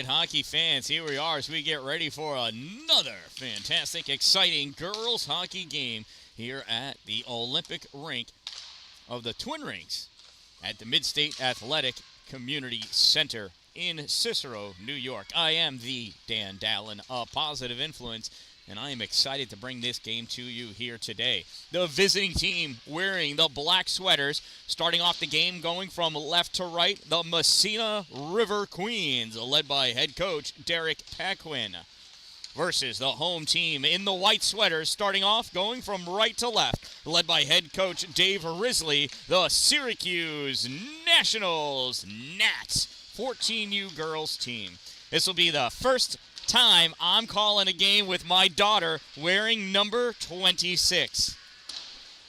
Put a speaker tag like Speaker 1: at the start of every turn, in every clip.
Speaker 1: right, hockey fans, here we are as we get ready for another fantastic, exciting girls hockey game here at the Olympic rink of the Twin Rinks at the Mid-State Athletic Community Center in Cicero, New York. I am the Dan-Dalin, a positive influence, and I am excited to bring this game to you here today. The visiting team wearing the black sweaters, starting off the game going from left to right, the Massena River Queens, led by head coach Derek Paquin, versus the home team in the white sweaters, starting off going from right to left, led by head coach Dave Risley, the Syracuse Nationals Nats 14U girls team. This will be the first time I'm calling a game with my daughter wearing number 26.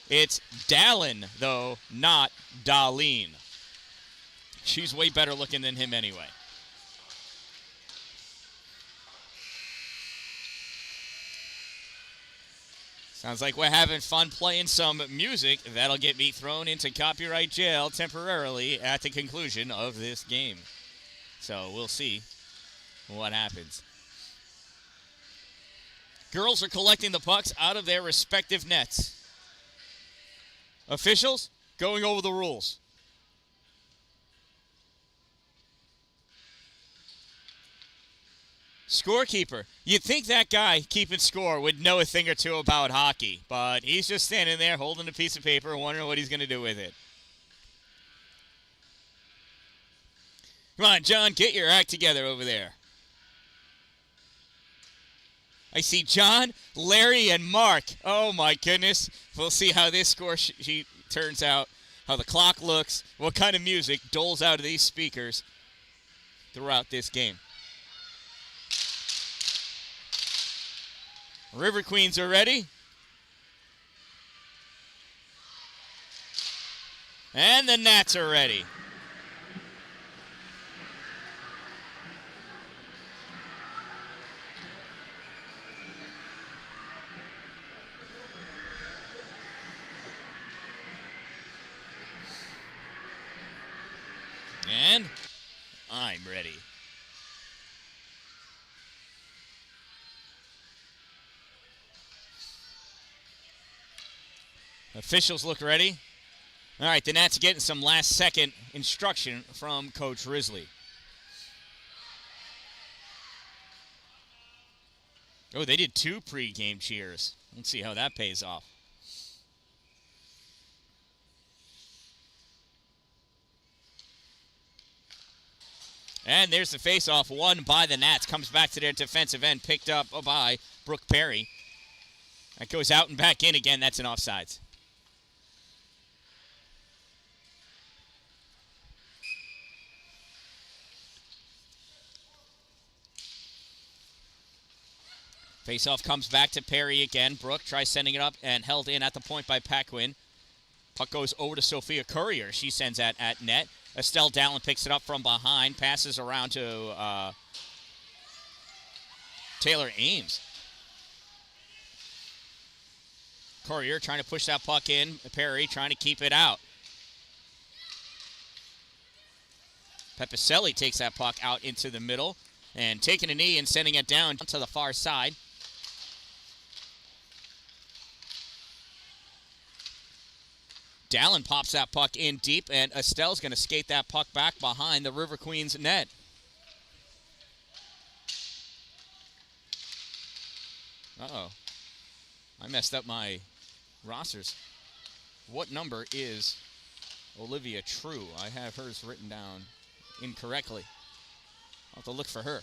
Speaker 1: It's Dalin, though, not Dalin. She's way better looking than him anyway. Sounds like we're having fun playing some music. That'll get me thrown into copyright jail temporarily at the conclusion of this game. So we'll see what happens. Girls are collecting the pucks out of their respective nets. Officials going over the rules. Scorekeeper. You'd think that guy keeping score would know a thing or two about hockey, but he's just standing there holding a piece of paper wondering what he's going to do with it. Come on, John, get your act together over there. I see John, Larry, and Mark. Oh, my goodness. We'll see how this score sheet turns out, how the clock looks, what kind of music doles out of these speakers throughout this game. River Queens are ready. And the Nats are ready. And I'm ready. Officials look ready. All right, the Nats are getting some last-second instruction from Coach Risley. Oh, they did 2 pre-game cheers. Let's see how that pays off. And there's the face-off, won by the Nats. Comes back to their defensive end, picked up by Brooke Perry. That goes out and back in again. That's an offsides. Face-off comes back to Perry again. Brooke tries sending it up and held in at the point by Paquin. Puck goes over to Sophia Courier. She sends that at net. Estelle Dallin picks it up from behind, passes around to Taylor Ames. Courier trying to push that puck in. Perry trying to keep it out. Pepicelli takes that puck out into the middle and taking a knee and sending it down to the far side. Dallin pops that puck in deep, and Estelle's going to skate that puck back behind the River Queens net. Uh-oh. I messed up my rosters. What number is Olivia True? I have hers written down incorrectly. I'll have to look for her.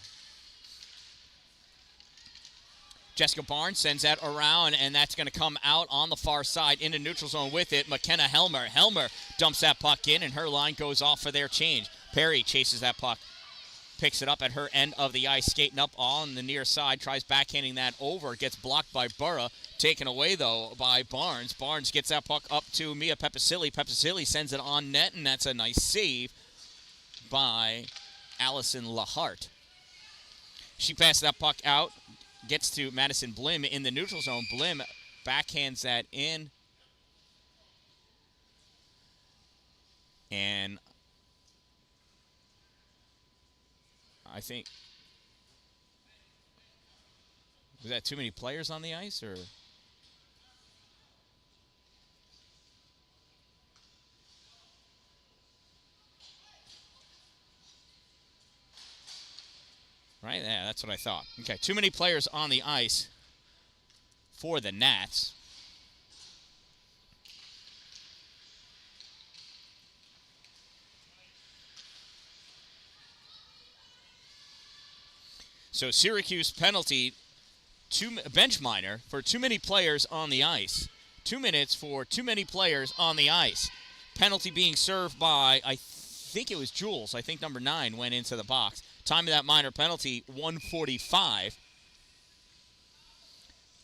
Speaker 1: Jessica Barnes sends that around, and that's going to come out on the far side into neutral zone with it. McKenna Helmer. Helmer dumps that puck in, and her line goes off for their change. Perry chases that puck, picks it up at her end of the ice, skating up on the near side, tries backhanding that over, gets blocked by Burra, taken away, though, by Barnes. Barnes gets that puck up to Mia Pepicelli. Pepicelli sends it on net, and that's a nice save by Allison Lahart. She passes that puck out, gets to Madison Blim in the neutral zone. Blim backhands that in. And I think Was that too many players on the ice, or? Right? Yeah, that's what I thought. Okay, too many players on the ice for the Nats. So Syracuse penalty, bench minor for too many players on the ice. 2 minutes for too many players on the ice. Penalty being served by, I think it was Jules. I think number 9 went into the box. Time of that minor penalty, 1:45.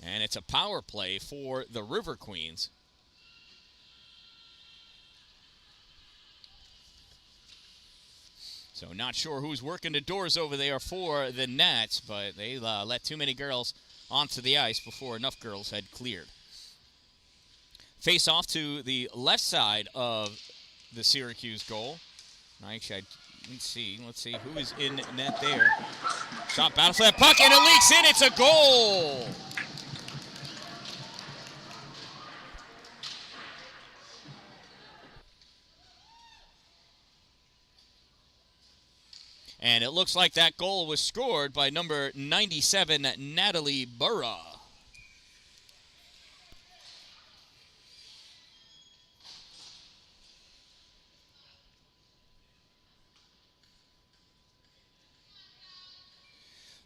Speaker 1: And it's a power play for the River Queens. So not sure who's working the doors over there for the Nats, but they let too many girls onto the ice before enough girls had cleared. Face off to the left side of the Syracuse goal. Actually, let's see who is in net there. Shot, battle for that puck, and it leaks in. It's a goal. And it looks like that goal was scored by number 97, Natalie Burra.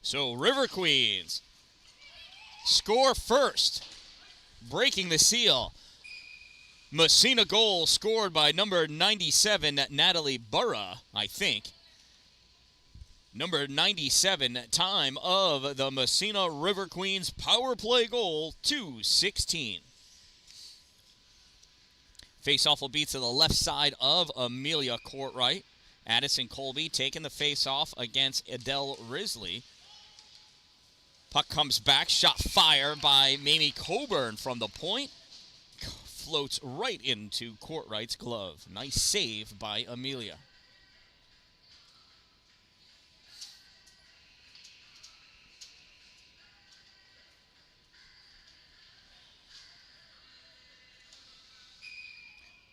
Speaker 1: So River Queens score first, breaking the seal. Massena goal scored by number 97, Natalie Burra, I think. Number 97, time of the Massena River Queens power play goal, 2:16. Face-off will be to the left side of Amelia Courtright. Addison Colby taking the face-off against Adele Risley. Puck comes back, shot fire by Mamie Coburn from the point. Floats right into Courtright's glove. Nice save by Amelia.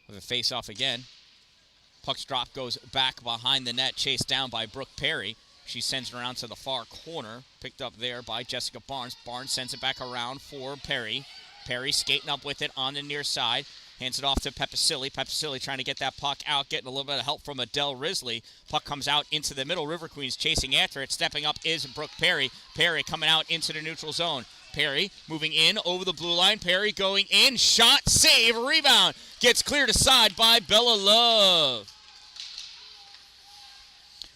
Speaker 1: With a face-off again. Puck's drop goes back behind the net, chased down by Brooke Perry. She sends it around to the far corner, picked up there by Jessica Barnes. Barnes sends it back around for Perry. Perry skating up with it on the near side. Hands it off to Pepicilli. Pepicilli trying to get that puck out, getting a little bit of help from Adele Risley. Puck comes out into the middle. River Queens chasing after it. Stepping up is Brooke Perry. Perry coming out into the neutral zone. Perry moving in over the blue line. Perry going in. Shot, save, rebound. Gets cleared aside by Bella Love.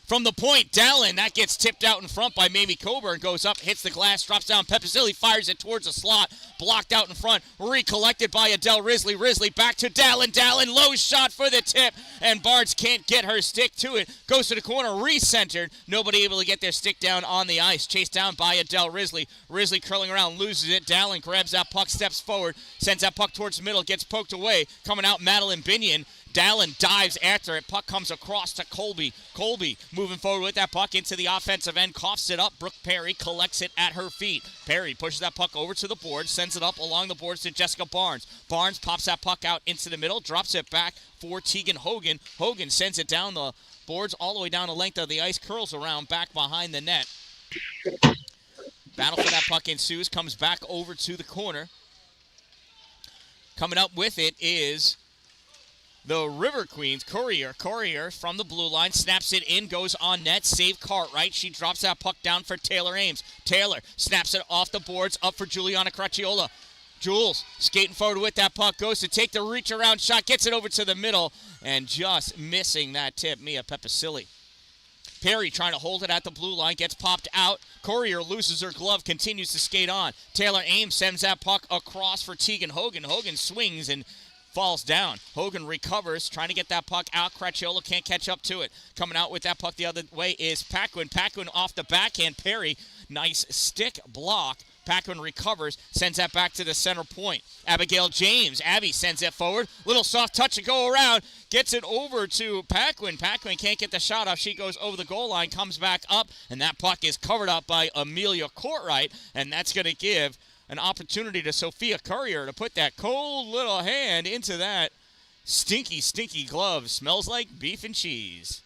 Speaker 1: From the point, Dan-Dalin, that gets tipped out in front by Mamie Coburn. Goes up, hits the glass, drops down. Pepicilli fires it towards the slot. Blocked out in front. Recollected by Adele Risley. Risley back to Dan-Dalin. Dan-Dalin, low shot for the tip. And Barnes can't get her stick to it. Goes to the corner, re-centered. Nobody able to get their stick down on the ice. Chased down by Adele Risley. Risley curling around, loses it. Dan-Dalin grabs that puck, steps forward. Sends that puck towards the middle, gets poked away. Coming out, Madeline Binion. Dan-Dalin dives after it. Puck comes across to Colby. Colby moving forward with that puck into the offensive end. Coughs it up. Brooke Perry collects it at her feet. Perry pushes that puck over to the board. Sends it up along the boards to Jessica Barnes. Barnes pops that puck out into the middle. Drops it back for Tegan Hogan. Hogan sends it down the boards all the way down the length of the ice. Curls around back behind the net. Battle for that puck ensues. Comes back over to the corner. Coming up with it is the River Queens, Courier from the blue line, snaps it in, goes on net, save Cartwright. She drops that puck down for Taylor Ames. Taylor snaps it off the boards, up for Juliana Cracciola. Jules skating forward with that puck, goes to take the reach around shot, gets it over to the middle, and just missing that tip, Mia Pepicilli. Perry trying to hold it at the blue line, gets popped out. Courier loses her glove, continues to skate on. Taylor Ames sends that puck across for Tegan Hogan. Hogan swings and falls down. Hogan recovers, trying to get that puck out. Cracciola can't catch up to it. Coming out with that puck the other way is Paquin. Paquin off the backhand. Perry, nice stick block Paquin recovers, sends that back to the center point. Abigail James. Abby sends it forward. Little soft touch and go around. Gets it over to Paquin. Paquin can't get the shot off. She goes over the goal line, comes back up, and that puck is covered up by Amelia Courtright, and that's going to give an opportunity to Sophia Courier to put that cold little hand into that stinky, stinky glove. Smells like beef and cheese.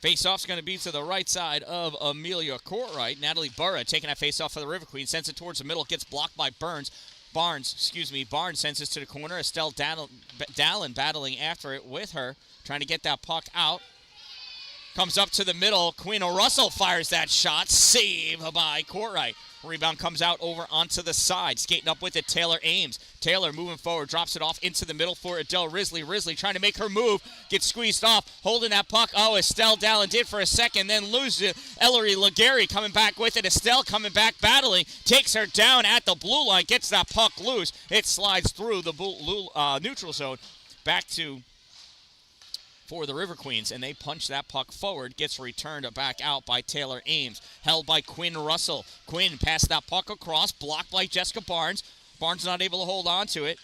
Speaker 1: Face-off's going to be to the right side of Amelia Courtright. Natalie Burra taking that face-off for the River Queen. Sends it towards the middle. Gets blocked by Barnes sends it to the corner. Estelle Dan-Dalin battling after it with her. Trying to get that puck out. Comes up to the middle. Quinn Russell fires that shot. Save by Courtright. Rebound comes out over onto the side. Skating up with it, Taylor Ames. Taylor moving forward, drops it off into the middle for Adele Risley. Risley trying to make her move, gets squeezed off, holding that puck. Oh, Estelle Dallin did for a second, then loses it. Ellery Legary coming back with it. Estelle coming back, battling, takes her down at the blue line, gets that puck loose. It slides through the neutral zone, back to for the River Queens, and they punch that puck forward. Gets returned back out by Taylor Ames. Held by Quinn Russell. Quinn passed that puck across, blocked by Jessica Barnes. Barnes not able to hold on to it.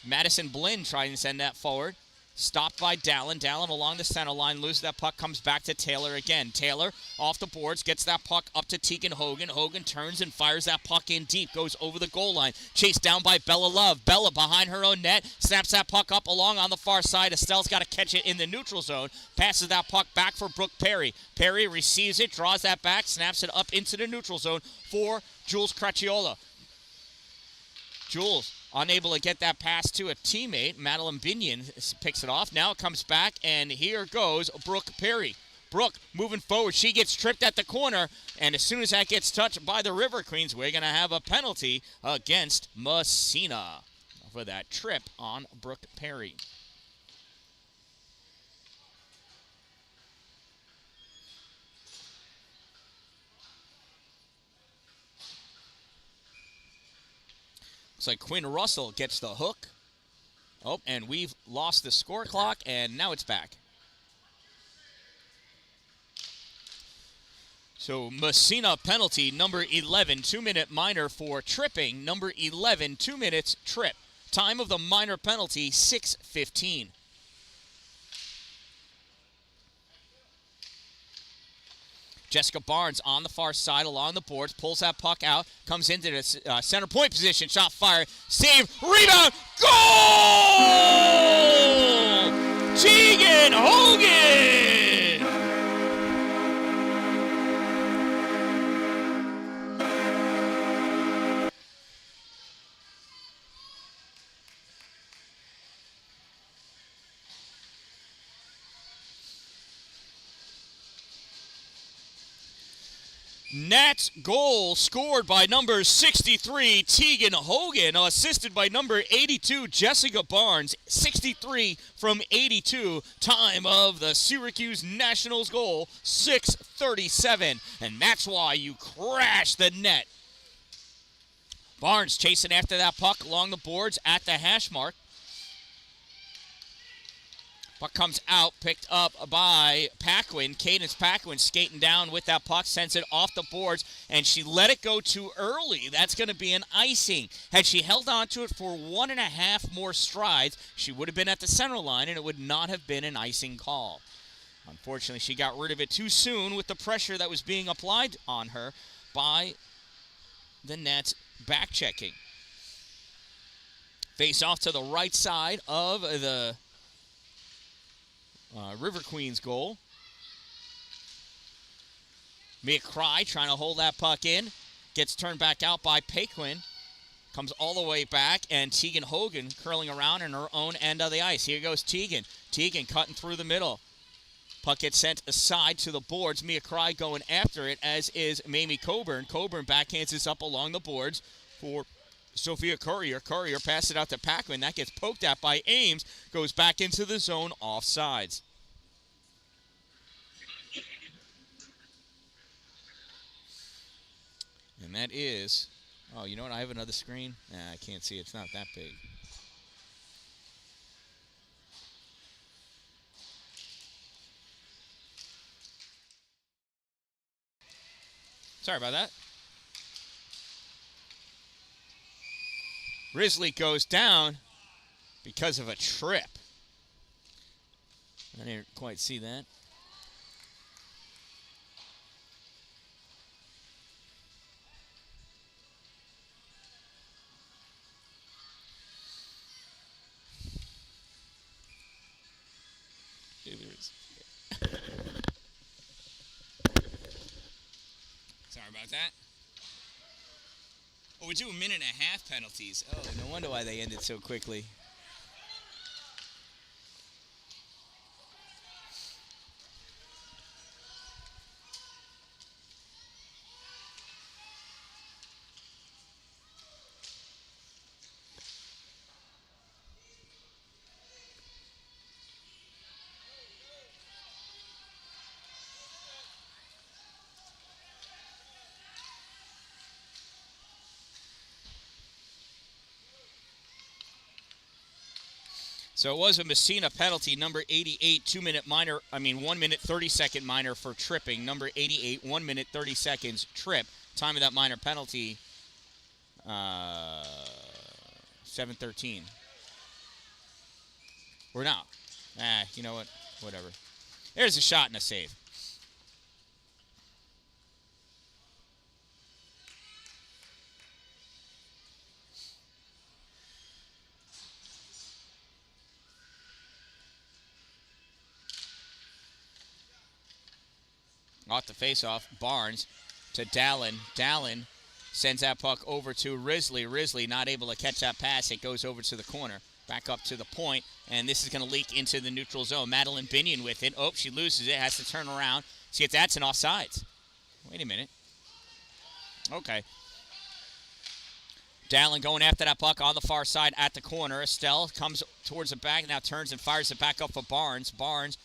Speaker 1: Madison Blinn trying to send that forward. Stopped by Dallin. Dallin along the center line, loses that puck, comes back to Taylor again. Taylor off the boards, gets that puck up to Tegan Hogan. Hogan turns and fires that puck in deep, goes over the goal line. Chased down by Bella Love. Bella behind her own net, snaps that puck up along on the far side. Estelle's got to catch it in the neutral zone. Passes that puck back for Brooke Perry. Perry receives it, draws that back, snaps it up into the neutral zone for Jules Cracchiola. Jules unable to get that pass to a teammate. Madeline Binion picks it off. Now it comes back, and here goes Brooke Perry. Brooke moving forward. She gets tripped at the corner, and as soon as that gets touched by the River Queens, we're going to have a penalty against Massena for that trip on Brooke Perry. Looks like Quinn Russell gets the hook. Oh, and we've lost the score clock, and now it's back. So Massena penalty, number 11, 2-minute minor for tripping. Number 11, 2 minutes trip. Time of the minor penalty, 6:15. Jessica Barnes on the far side along the boards, pulls that puck out, comes into the center point position, shot fired, save, rebound, goal! Tegan Hogan! Nats goal scored by number 63, Tegan Hogan, assisted by number 82, Jessica Barnes. 63 from 82. Time of the Syracuse Nationals goal, 6:37. And that's why you crash the net. Barnes chasing after that puck along the boards at the hash mark. Puck comes out, picked up by Paquin. Cadence Paquin skating down with that puck, sends it off the boards, and she let it go too early. That's going to be an icing. Had she held on to it for 1.5 more strides, she would have been at the center line, and it would not have been an icing call. Unfortunately, she got rid of it too soon with the pressure that was being applied on her by the Nets back-checking. Face off to the right side of the River Queens goal. Mia Cry trying to hold that puck in. Gets turned back out by Paquin. Comes all the way back, and Tegan Hogan curling around in her own end of the ice. Here goes Tegan. Tegan cutting through the middle. Puck gets sent aside to the boards. Mia Cry going after it, as is Mamie Coburn. Coburn backhands this up along the boards for Sophia Courier. Courier passes it out to Paquin. That gets poked at by Ames. Goes back into the zone offsides. And that is, oh, you know what? I have another screen. Nah, I can't see. It's not that big. Sorry about that. Risley goes down because of a trip. I didn't quite see that. Sorry about that. Oh, we're doing 1.5 minute penalties. Oh, no wonder why they ended so quickly. So it was a Massena penalty, number 88, 2-minute minor, 1 minute 30-second minor for tripping. Number 88, 1 minute 30 seconds trip. Time of that minor penalty, 7:13. We're not. You know what? Whatever. There's a shot and a save. Off the face-off, Barnes to Dan-Dalin. Dan-Dalin sends that puck over to Risley. Risley not able to catch that pass. It goes over to the corner. Back up to the point, and this is going to leak into the neutral zone. Madeline Binion with it. Oh, she loses it. Has to turn around. See if that's an offsides. Wait a minute. Okay. Dan-Dalin going after that puck on the far side at the corner. Estelle comes towards the back, now turns and fires it back up for Barnes. Barnes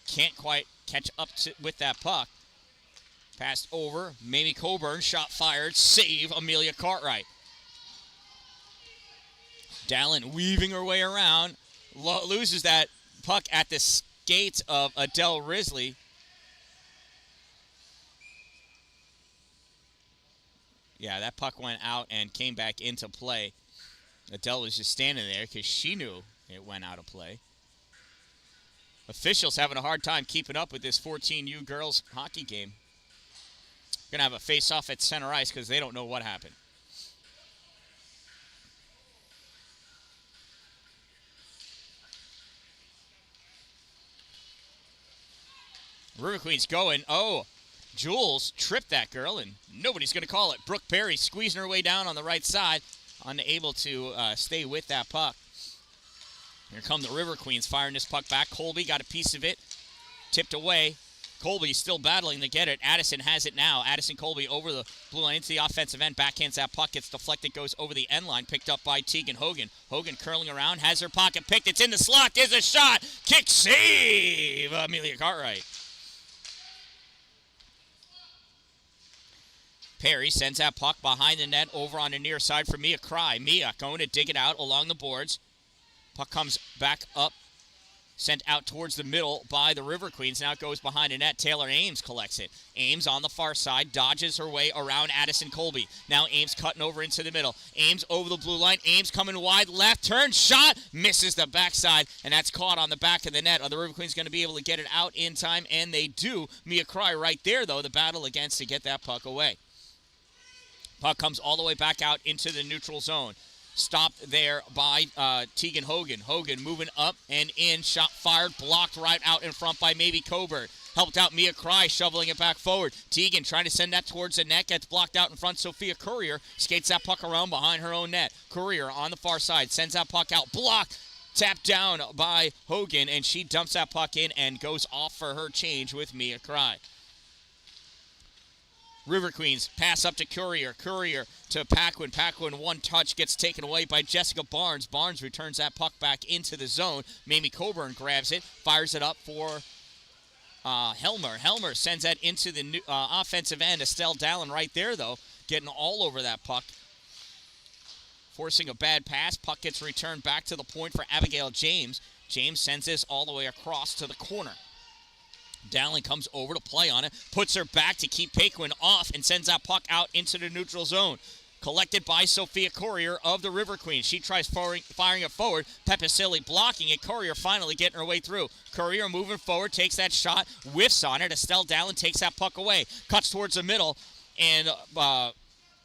Speaker 1: can't quite catch up with that puck. Passed over. Mamie Coburn, shot fired. Save Amelia Cartwright. Dan-Dalin weaving her way around. Loses that puck at the skates of Adele Risley. Yeah, that puck went out and came back into play. Adele was just standing there because she knew it went out of play. Officials having a hard time keeping up with this 14U girls hockey game. Going to have a face-off at center ice because they don't know what happened. River Queen's going. Oh, Jules tripped that girl, and nobody's going to call it. Brooke Perry squeezing her way down on the right side, unable to stay with that puck. Here come the River Queens firing this puck back. Colby got a piece of it, tipped away. Colby still battling to get it. Addison has it now. Addison Colby over the blue line into the offensive end. Backhands that puck. Gets deflected, goes over the end line. Picked up by Tegan Hogan. Hogan curling around, has her pocket picked. It's in the slot. There's a shot. Kick save. Amelia Cartwright. Perry sends that puck behind the net over on the near side for Mia Cry. Mia going to dig it out along the boards. Puck comes back up, sent out towards the middle by the River Queens. Now it goes behind the net. Taylor Ames collects it. Ames on the far side, dodges her way around Addison Colby. Now Ames cutting over into the middle. Ames over the blue line. Ames coming wide left, turn, shot, misses the backside, and that's caught on the back of the net. Are the River Queens going to be able to get it out in time? And they do. Mia Cry right there, though, the battle against to get that puck away. Puck comes all the way back out into the neutral zone. Stopped there by Tegan Hogan. Hogan moving up and in. Shot fired. Blocked right out in front by maybe Coburn. Helped out Mia Cry, shoveling it back forward. Tegan trying to send that towards the net. Gets blocked out in front. Sophia Courier skates that puck around behind her own net. Courier on the far side. Sends that puck out. Blocked. Tapped down by Hogan. And she dumps that puck in and goes off for her change with Mia Cry. River Queens pass up to Courier. Courier to Paquin. Paquin, one touch, gets taken away by Jessica Barnes. Barnes returns that puck back into the zone. Mamie Coburn grabs it, fires it up for Helmer. Helmer sends that into the offensive end. Estelle Dan-Dalin right there, though, getting all over that puck. Forcing a bad pass. Puck gets returned back to the point for Abigail James. James sends this all the way across to the corner. Dan-Dalin comes over to play on it, puts her back to keep Paquin off, and sends that puck out into the neutral zone. Collected by Sophia Courier of the River Queens. She tries firing it forward. Pepicilli blocking it. Courier finally getting her way through. Courier moving forward, takes that shot, whiffs on it. Estelle Dalin takes that puck away. Cuts towards the middle, and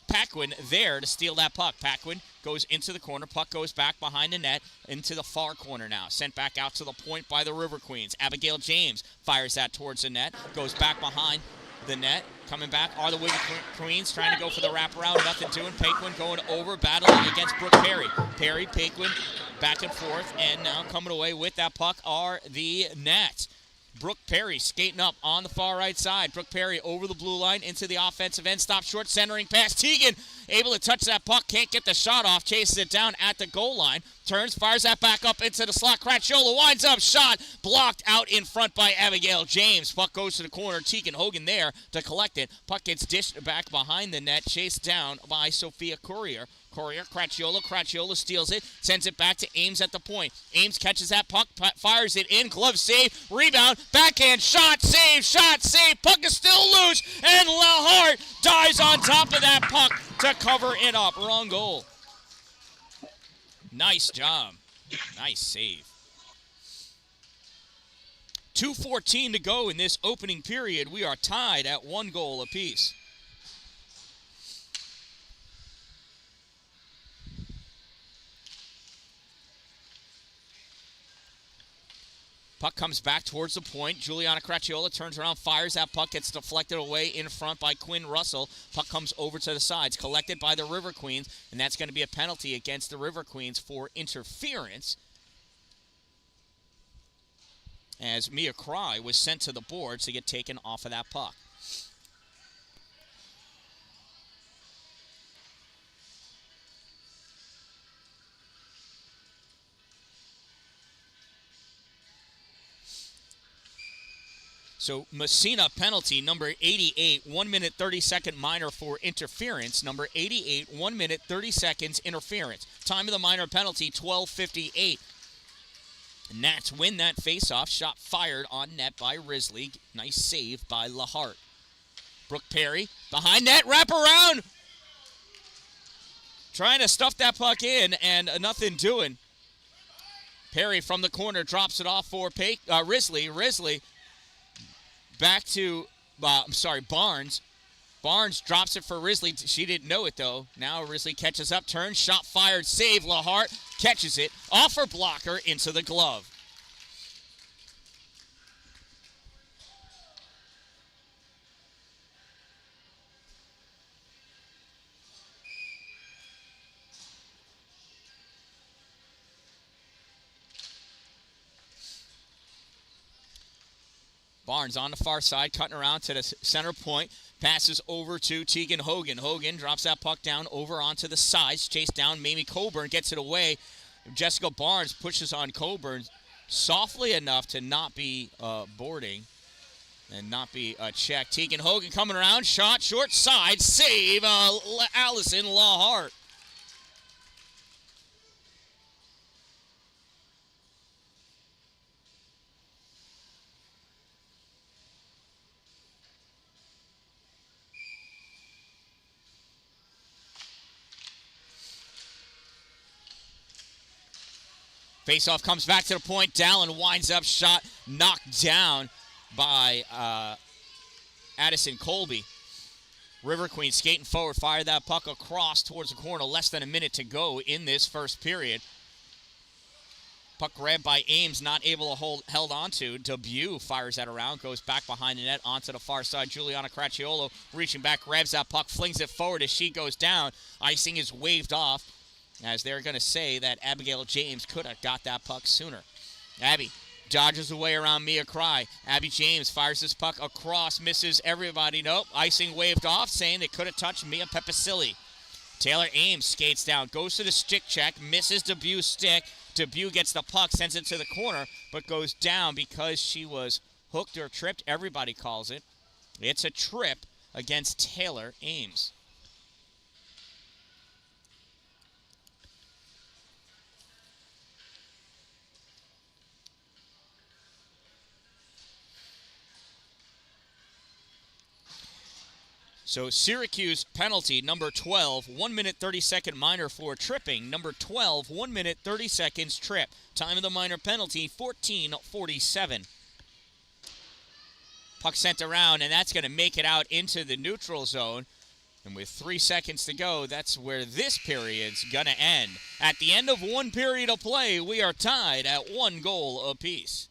Speaker 1: Paquin there to steal that puck. Paquin goes into the corner. Puck goes back behind the net into the far corner now. Sent back out to the point by the River Queens. Abigail James fires that towards the net. Goes back behind the net. Coming back are the River Queens trying to go for the wraparound. Nothing doing. Paquin going over, battling against Brooke Perry. Perry, Paquin, back and forth. And now coming away with that puck are the Nats. Brooke Perry skating up on the far right side. Brooke Perry over the blue line into the offensive end. Stop short, centering pass. Teagan able to touch that puck. Can't get the shot off. Chases it down at the goal line. Turns, fires that back up into the slot. Cratchiola winds up. Shot blocked out in front by Abigail James. Puck goes to the corner. Teagan Hogan there to collect it. Puck gets dished back behind the net. Chased down by Sophia Courier. Courier, Cratchiola steals it, sends it back to Ames at the point. Ames catches that puck, fires it in, glove save, rebound, backhand, shot, save, puck is still loose, and LaHart dives on top of that puck to cover it up. Wrong goal. Nice job. Nice save. 2:14 to go in this opening period. We are tied at 1 goal apiece. Puck comes back towards the point. Juliana Cratchiola turns around, fires that puck, gets deflected away in front by Quinn Russell. Puck comes over to the sides, collected by the River Queens, and that's going to be a penalty against the River Queens for interference, as Mia Cry was sent to the boards to get taken off of that puck. So Massena penalty, number 88, 1 minute 30-second minor for interference. Number 88, 1 minute 30 seconds interference. Time of the minor penalty, 12:58. Nats win that faceoff. Shot fired on net by Risley. Nice save by LaHart. Brooke Perry behind net, wrap around. Trying to stuff that puck in and nothing doing. Perry from the corner drops it off for Risley. Risley back to, Barnes. Barnes drops it for Risley. She didn't know it, though. Now Risley catches up, turns, shot fired, save. LaHart catches it off her blocker into the glove. Barnes on the far side, cutting around to the center point. Passes over to Teagan Hogan. Hogan drops that puck down over onto the sides. Chased down. Mamie Coburn gets it away. Jessica Barnes pushes on Coburn softly enough to not be boarding and not be checked. Teagan Hogan coming around. Shot short side. Save Allison LaHart. Faceoff comes back to the point. Dalin winds up, shot knocked down by Addison Colby. River Queen skating forward, fired that puck across towards the corner. Less than a minute to go in this first period. Puck grabbed by Ames, not able to held onto. Debut fires that around, goes back behind the net onto the far side. Juliana Cratchiola reaching back, grabs that puck, flings it forward as she goes down. Icing is waved off, as they're going to say that Abigail James could have got that puck sooner. Abby dodges away around Mia Cry. Abby James fires this puck across, misses everybody. Nope, icing waved off, saying they could have touched Mia Pepicilli. Taylor Ames skates down, goes to the stick check, misses Debue's stick. Debut gets the puck, sends it to the corner, but goes down because she was hooked or tripped. Everybody calls it. It's a trip against Taylor Ames. So Syracuse penalty, number 12, 1 minute 30-second minor for tripping. Number 12, 1 minute 30 seconds trip. Time of the minor penalty, 14:47. Puck sent around, and that's going to make it out into the neutral zone. And with 3 seconds to go, that's where this period's going to end. At the end of one period of play, we are tied at 1 goal apiece.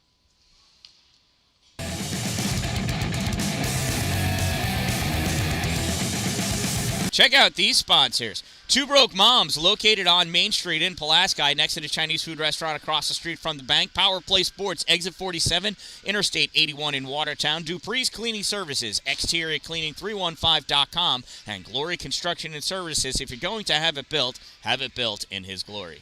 Speaker 1: Check out these sponsors. Two Broke Moms, located on Main Street in Pulaski, next to the Chinese food restaurant across the street from the bank. Power Play Sports, Exit 47, Interstate 81 in Watertown. Dupree's Cleaning Services, Exterior Cleaning 315.com. And Glory Construction and Services. If you're going to have it built in His glory.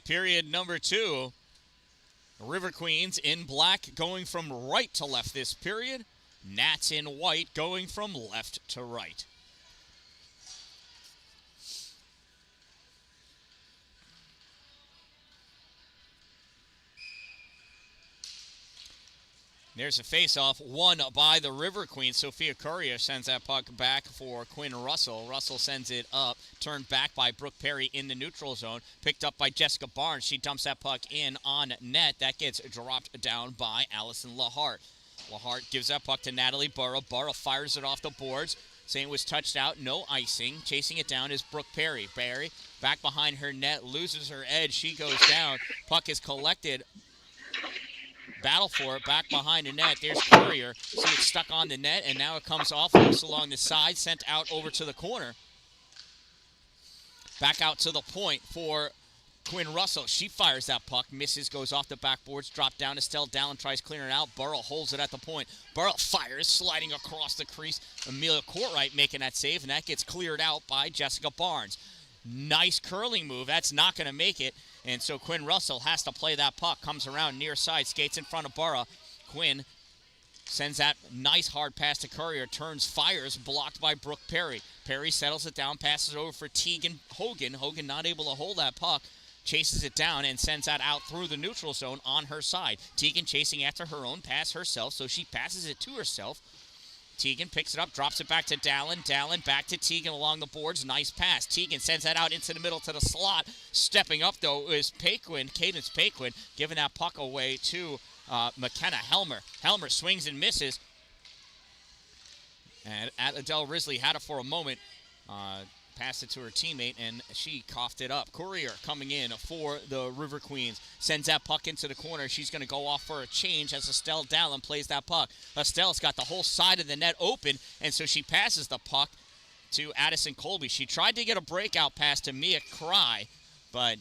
Speaker 1: Period number 2. River Queens in black going from right to left this period. Nats in white going from left to right. There's a face-off won by the River Queen. Sophia Courier sends that puck back for Quinn Russell. Russell sends it up, turned back by Brooke Perry in the neutral zone. Picked up by Jessica Barnes. She dumps that puck in on net. That gets dropped down by Allison Lahart. Lahart gives that puck to Natalie Burrow. Burrow fires it off the boards, saying it was touched out, no icing. Chasing it down is Brooke Perry. Perry back behind her net, loses her edge. She goes down. Puck is collected. Battle for it, back behind the net. There's Courier. See, it's stuck on the net, and now it comes off loose along the side, sent out over to the corner. Back out to the point for Quinn Russell. She fires that puck, misses, goes off the backboards, dropped down. Dan-Dalin tries clearing it out. Burrow holds it at the point. Burrow fires, sliding across the crease. Amelia Courtright making that save, and that gets cleared out by Jessica Barnes. Nice curling move. That's not going to make it. And so Quinn Russell has to play that puck. Comes around near side, skates in front of Burrow. Quinn sends that nice hard pass to Courier. Turns, fires, blocked by Brooke Perry. Perry settles it down, passes over for Tegan Hogan. Hogan not able to hold that puck. Chases it down and sends that out through the neutral zone on her side. Tegan chasing after her own pass herself, so she passes it to herself. Tegan picks it up, drops it back to Dalin. Dalin back to Tegan along the boards. Nice pass. Tegan sends that out into the middle to the slot. Stepping up, though, is Paquin, Cadence Paquin, giving that puck away to McKenna Helmer. Helmer swings and misses. And Adele Risley had it for a moment. Passed it to her teammate, and she coughed it up. Courier coming in for the River Queens. Sends that puck into the corner. She's going to go off for a change as Estelle Dallin plays that puck. Estelle's got the whole side of the net open, and so she passes the puck to Addison Colby. She tried to get a breakout pass to Mia Cry, but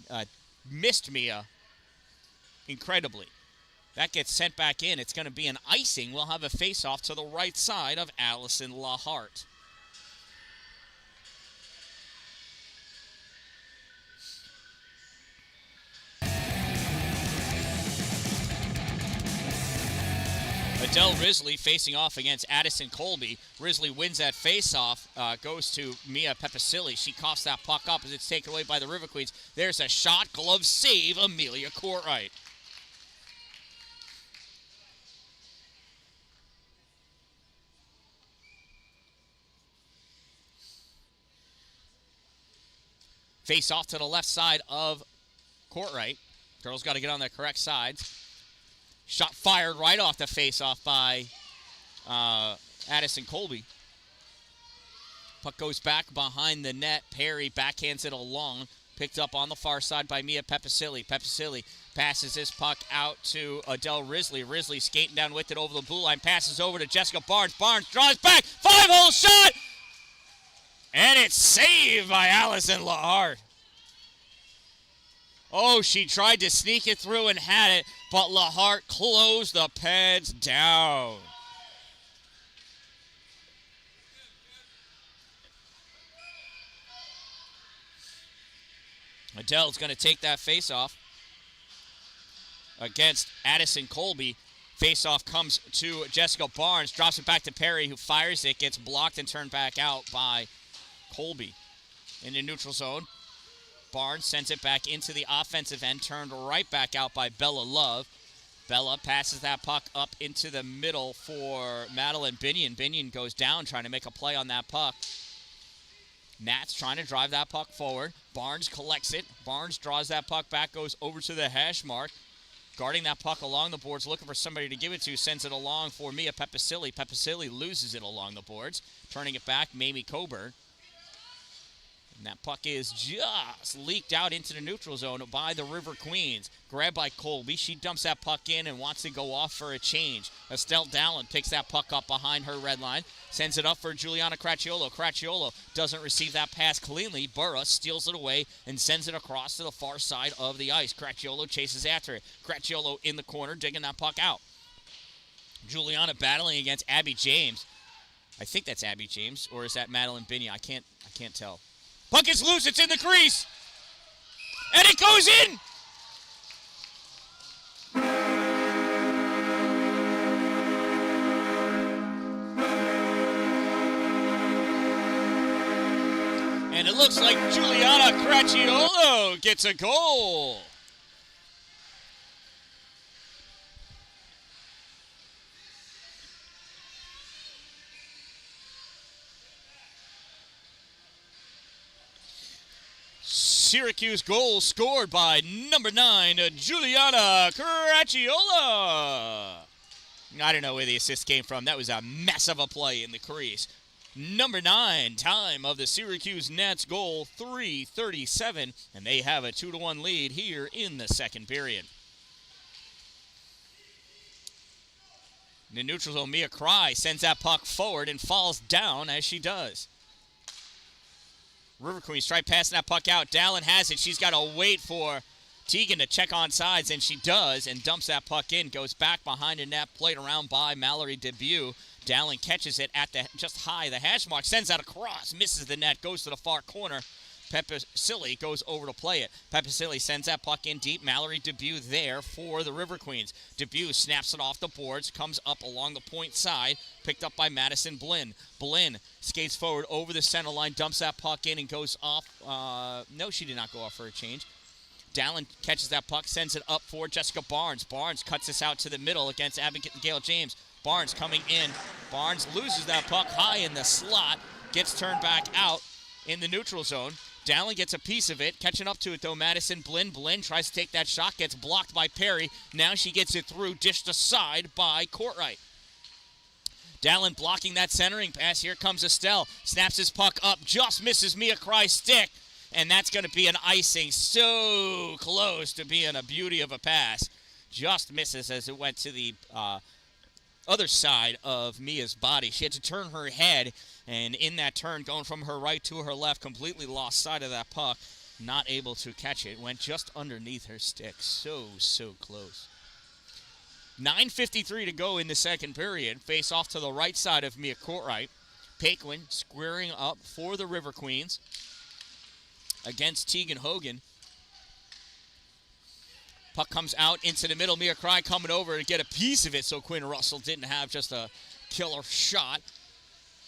Speaker 1: missed Mia incredibly. That gets sent back in. It's going to be an icing. We'll have a face-off to the right side of Allison Lahart. Adele Risley facing off against Addison Colby. Risley wins that face-off, goes to Mia Pepicilli. She coughs that puck up as it's taken away by the River Queens. There's a shot, glove save, Amelia Courtright. Face off to the left side of Courtright. Girls got to get on their correct sides. Shot fired right off the face-off by Addison Colby. Puck goes back behind the net. Perry backhands it along. Picked up on the far side by Mia Pepicilli. Pepicilli passes this puck out to Adele Risley. Risley skating down with it over the blue line. Passes over to Jessica Barnes. Barnes draws back. 5-hole shot! And it's saved by Allison Lahart. Oh, she tried to sneak it through and had it, but Lahart closed the pads down. Adele's going to take that face-off against Addison Colby. Face-off comes to Jessica Barnes, drops it back to Perry, who fires it, gets blocked and turned back out by Colby. In the neutral zone, Barnes sends it back into the offensive end, turned right back out by Bella Love. Bella passes that puck up into the middle for Madeline Binion. Binion goes down trying to make a play on that puck. Nats trying to drive that puck forward. Barnes collects it. Barnes draws that puck back, goes over to the hash mark. Guarding that puck along the boards, looking for somebody to give it to, sends it along for Mia Pepicilli. Pepicilli loses it along the boards. Turning it back, Mamie Coburn. And that puck is just leaked out into the neutral zone by the River Queens. Grabbed by Colby. She dumps that puck in and wants to go off for a change. Estelle Dallin picks that puck up behind her red line. Sends it up for Juliana Cracciolo. Cracciolo doesn't receive that pass cleanly. Burra steals it away and sends it across to the far side of the ice. Cracciolo chases after it. Cracciolo in the corner digging that puck out. Juliana battling against Abby James. I think that's Abby James, or is that Madeline Binion? I can't tell. Puck is loose. It's in the crease. And it goes in. And it looks like Juliana Cracciolo gets a goal. Syracuse goal scored by number 9, Juliana Cracciolo. I don't know where the assist came from. That was a mess of a play in the crease. Number 9, time of the Syracuse Nets goal, 3:37, and they have a 2-1 lead here in the second period. In the neutral zone, Mia Cry sends that puck forward and falls down as she does. River Queens try passing that puck out. Dallin has it. She's got to wait for Teagan to check on sides, and she does, and dumps that puck in. Goes back behind the net, played around by Mallory Debut. Dallin catches it at the just high the hash mark, sends that across, misses the net, goes to the far corner. Pepicilli goes over to play it. Pepicilli sends that puck in deep. Mallory Debut there for the River Queens. Debut snaps it off the boards, comes up along the point side, picked up by Madison Blinn. Blinn skates forward over the center line, dumps that puck in and goes off. No, she did not go off for a change. Dallin catches that puck, sends it up for Jessica Barnes. Barnes cuts this out to the middle against Abigail James. Barnes coming in. Barnes loses that puck high in the slot, gets turned back out in the neutral zone. Dallin gets a piece of it. Catching up to it, though, Madison Blinn. Blinn tries to take that shot, gets blocked by Perry. Now she gets it through, dished aside by Courtright. Dallin blocking that centering pass. Here comes Estelle. Snaps his puck up, just misses Mia Cry's stick. And that's going to be an icing. So close to being a beauty of a pass. Just misses as it went to the other side of Mia's body. She had to turn her head, and in that turn, going from her right to her left, completely lost sight of that puck. Not able to catch it. Went just underneath her stick. So close. 9:53 to go in the second period. Face off to the right side of Mia Courtright. Paquin squaring up for the River Queens against Teagan Hogan. Puck comes out into the middle. Mia Cry coming over to get a piece of it, so Quinn Russell didn't have just a killer shot.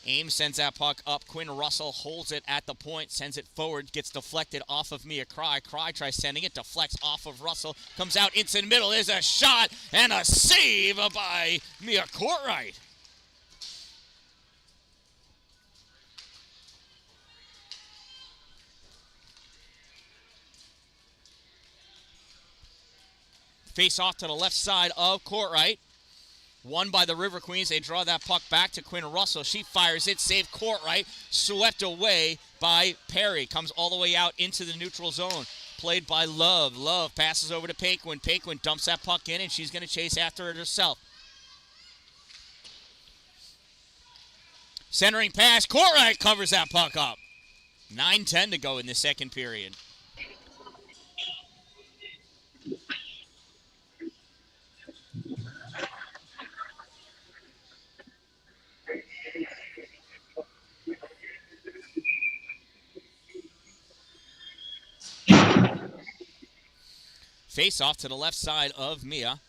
Speaker 1: Ames sends that puck up. Quinn Russell holds it at the point, sends it forward, gets deflected off of Mia Cry. Cry tries sending it, deflects off of Russell, comes out into the middle. There's a shot and a save by Mia Courtright. Face off to the left side of Courtright. Won by the River Queens. They draw that puck back to Quinn Russell. She fires it, saved Courtright, swept away by Perry. Comes all the way out into the neutral zone. Played by Love. Love passes over to Paquin. Paquin dumps that puck in, and she's going to chase after it herself. Centering pass. Courtright covers that puck up. 9:10 to go in the second period. Face off to the left side of Mia.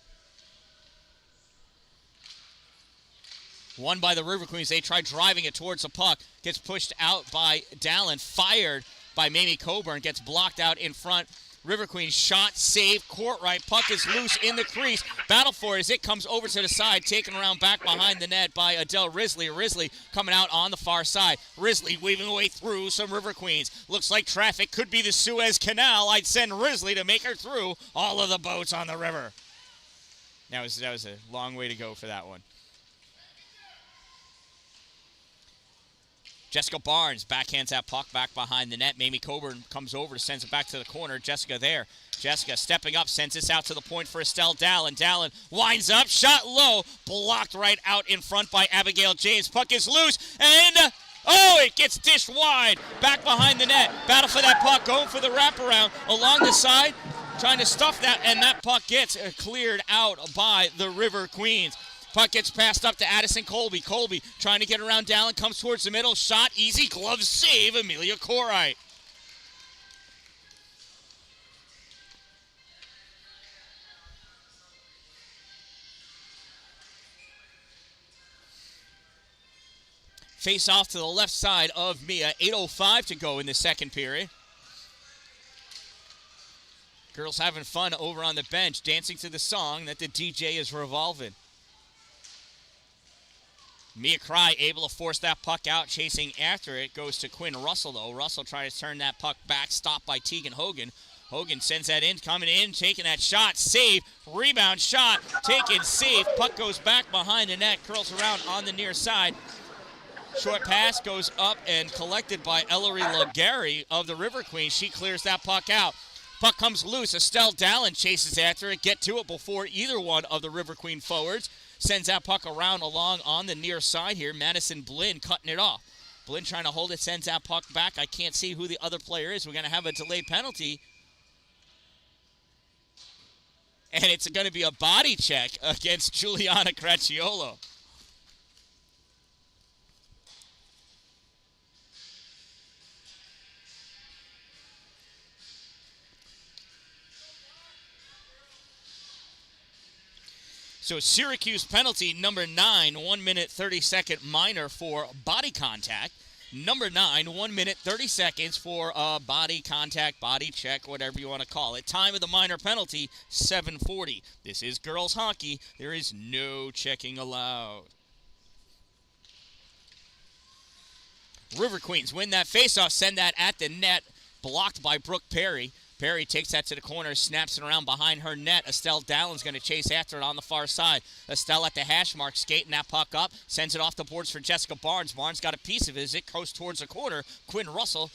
Speaker 1: Won by the River Queens. They try driving it towards the puck. Gets pushed out by Dan-Dalin. Fired by Mamie Coburn. Gets blocked out in front. River Queens shot, save, Courtright. Puck is loose in the crease. Battle for it as it comes over to the side. Taken around back behind the net by Adele Risley. Risley coming out on the far side. Risley weaving away through some River Queens. Looks like traffic could be the Suez Canal. I'd send Risley to make her through all of the boats on the river. That was a long way to go for that one. Jessica Barnes backhands that puck back behind the net. Mamie Coburn comes over, sends it back to the corner. Jessica there. Jessica stepping up, sends this out to the point for Estelle Dallin. Dallin winds up, shot low, blocked right out in front by Abigail James. Puck is loose, and it gets dished wide. Back behind the net. Battle for that puck, going for the wraparound along the side, trying to stuff that, and that puck gets cleared out by the River Queens. Puck gets passed up to Addison Colby. Colby trying to get around Dallin, comes towards the middle. Shot, easy, glove save, Amelia Courtright. Face off to the left side of Mia. 8:05 to go in the second period. Girls having fun over on the bench, dancing to the song that the DJ is revolving. Mia Cry able to force that puck out, chasing after it. Goes to Quinn Russell, though. Russell trying to turn that puck back, stopped by Tegan Hogan. Hogan sends that in, coming in, taking that shot, save, rebound shot, taken, save. Puck goes back behind the net, curls around on the near side. Short pass goes up and collected by Ellery Legary of the River Queens. She clears that puck out. Puck comes loose. Estelle Dallin chases after it, get to it before either one of the River Queen forwards. Sends that puck around along on the near side here. Madison Blinn cutting it off. Blinn trying to hold it, sends that puck back. I can't see who the other player is. We're going to have a delayed penalty. And it's going to be a body check against Juliana Cracciolo. So Syracuse penalty number 9, 1 minute 30-second minor for body contact. Number 9, 1 minute 30 seconds for body contact, body check, whatever you want to call it. Time of the minor penalty, 7:40. This is girls hockey. There is no checking allowed. River Queens win that faceoff, send that at the net, blocked by Brooke Perry. Perry takes that to the corner, snaps it around behind her net. Estelle Dallin's going to chase after it on the far side. Estelle at the hash mark, skating that puck up, sends it off the boards for Jessica Barnes. Barnes got a piece of it as it goes towards the corner. Quinn Russell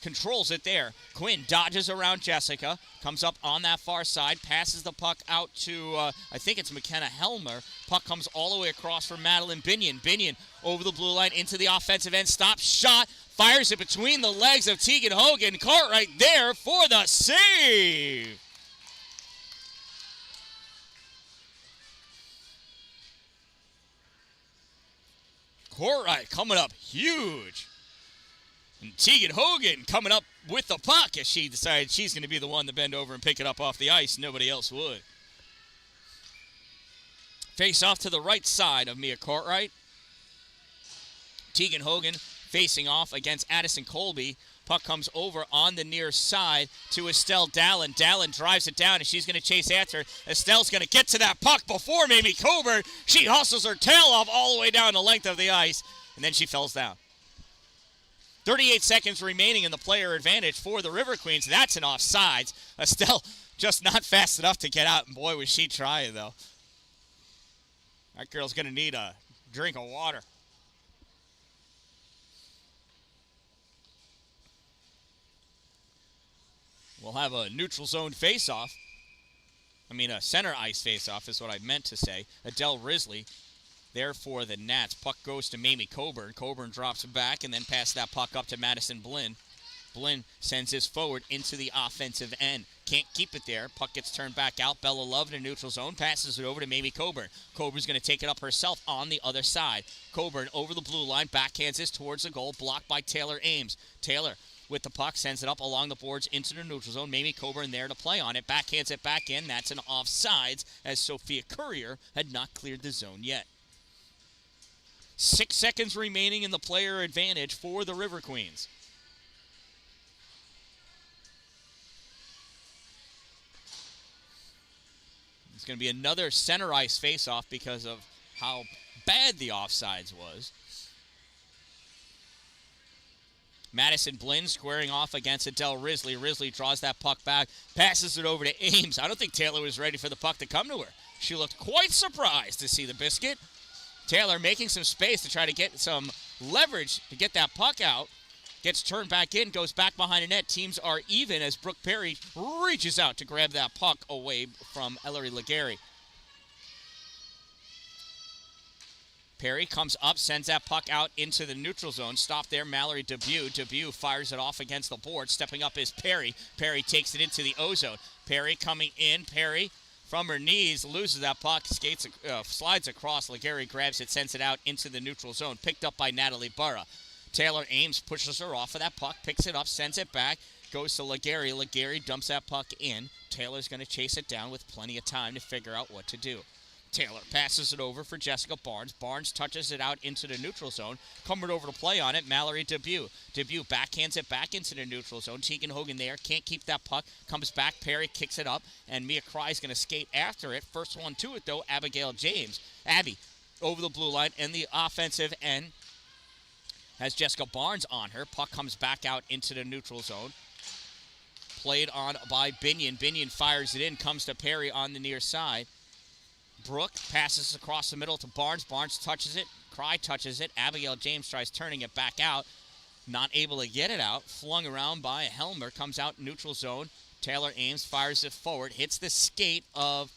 Speaker 1: controls it there. Quinn dodges around Jessica, comes up on that far side, passes the puck out to, I think it's McKenna Helmer. Puck comes all the way across for Madeline Binion. Binion over the blue line into the offensive end, stop, shot, fires it between the legs of Tegan Hogan. Courtright there for the save. Courtright coming up huge. And Tegan Hogan coming up with the puck as she decided she's going to be the one to bend over and pick it up off the ice. Nobody else would. Face off to the right side of Mia Cartwright. Tegan Hogan facing off against Addison Colby. Puck comes over on the near side to Estelle Dallin. Dallin drives it down, and she's going to chase after. Estelle's going to get to that puck before Mamie Coburn. She hustles her tail off all the way down the length of the ice, and then she falls down. 38 seconds remaining in the player advantage for the River Queens. That's an offsides. Estelle just not fast enough to get out, and boy, was she trying, though. That girl's going to need a drink of water. We'll have a neutral zone face-off. I mean, a center ice face-off is what I meant to say. Adele Risley there for the Nats. Puck goes to Mamie Coburn. Coburn drops back and then passes that puck up to Madison Blinn. Blinn sends this forward into the offensive end. Can't keep it there. Puck gets turned back out. Bella Love in a neutral zone. Passes it over to Mamie Coburn. Coburn's going to take it up herself on the other side. Coburn over the blue line. Backhands this towards the goal. Blocked by Taylor Ames. Taylor with the puck, sends it up along the boards into the neutral zone. Mamie Coburn there to play on it. Backhands it back in. That's an offsides as Sophia Courier had not cleared the zone yet. 6 seconds remaining in the player advantage for the River Queens. It's going to be another center ice face-off because of how bad the offsides was. Madison Blinn squaring off against Adele Risley. Risley draws that puck back, passes it over to Ames. I don't think Taylor was ready for the puck to come to her. She looked quite surprised to see the biscuit. Taylor making some space to try to get some leverage to get that puck out. Gets turned back in, goes back behind the net. Teams are even as Brooke Perry reaches out to grab that puck away from Ellery Legary. Perry comes up, sends that puck out into the neutral zone. Stop there, Mallory Dubuque. Dubuque fires it off against the board. Stepping up is Perry. Perry takes it into the O-zone. Perry coming in. Perry from her knees loses that puck, slides across. Legary grabs it, sends it out into the neutral zone. Picked up by Natalie Burra. Taylor Ames pushes her off of that puck, picks it up, sends it back, goes to Legary. Legary dumps that puck in. Taylor's going to chase it down with plenty of time to figure out what to do. Taylor passes it over for Jessica Barnes. Barnes touches it out into the neutral zone. Coming over to play on it, Mallory Dubuque. Dubuque backhands it back into the neutral zone. Tegan Hogan there, can't keep that puck. Comes back, Perry kicks it up, and Mia Cry's going to skate after it. First one to it, though, Abigail James. Abby over the blue line and the offensive end has Jessica Barnes on her. Puck comes back out into the neutral zone. Played on by Binion. Binion fires it in, comes to Perry on the near side. Brooke passes across the middle to Barnes. Barnes touches it. Cry touches it. Abigail James tries turning it back out. Not able to get it out. Flung around by Helmer. Comes out neutral zone. Taylor Ames fires it forward. Hits the skate of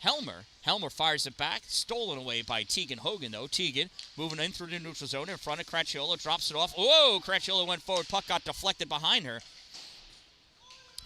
Speaker 1: Helmer. Helmer fires it back. Stolen away by Tegan Hogan, though. Tegan moving in through the neutral zone in front of Cracchiolo. Drops it off. Whoa! Cracchiolo went forward. Puck got deflected behind her.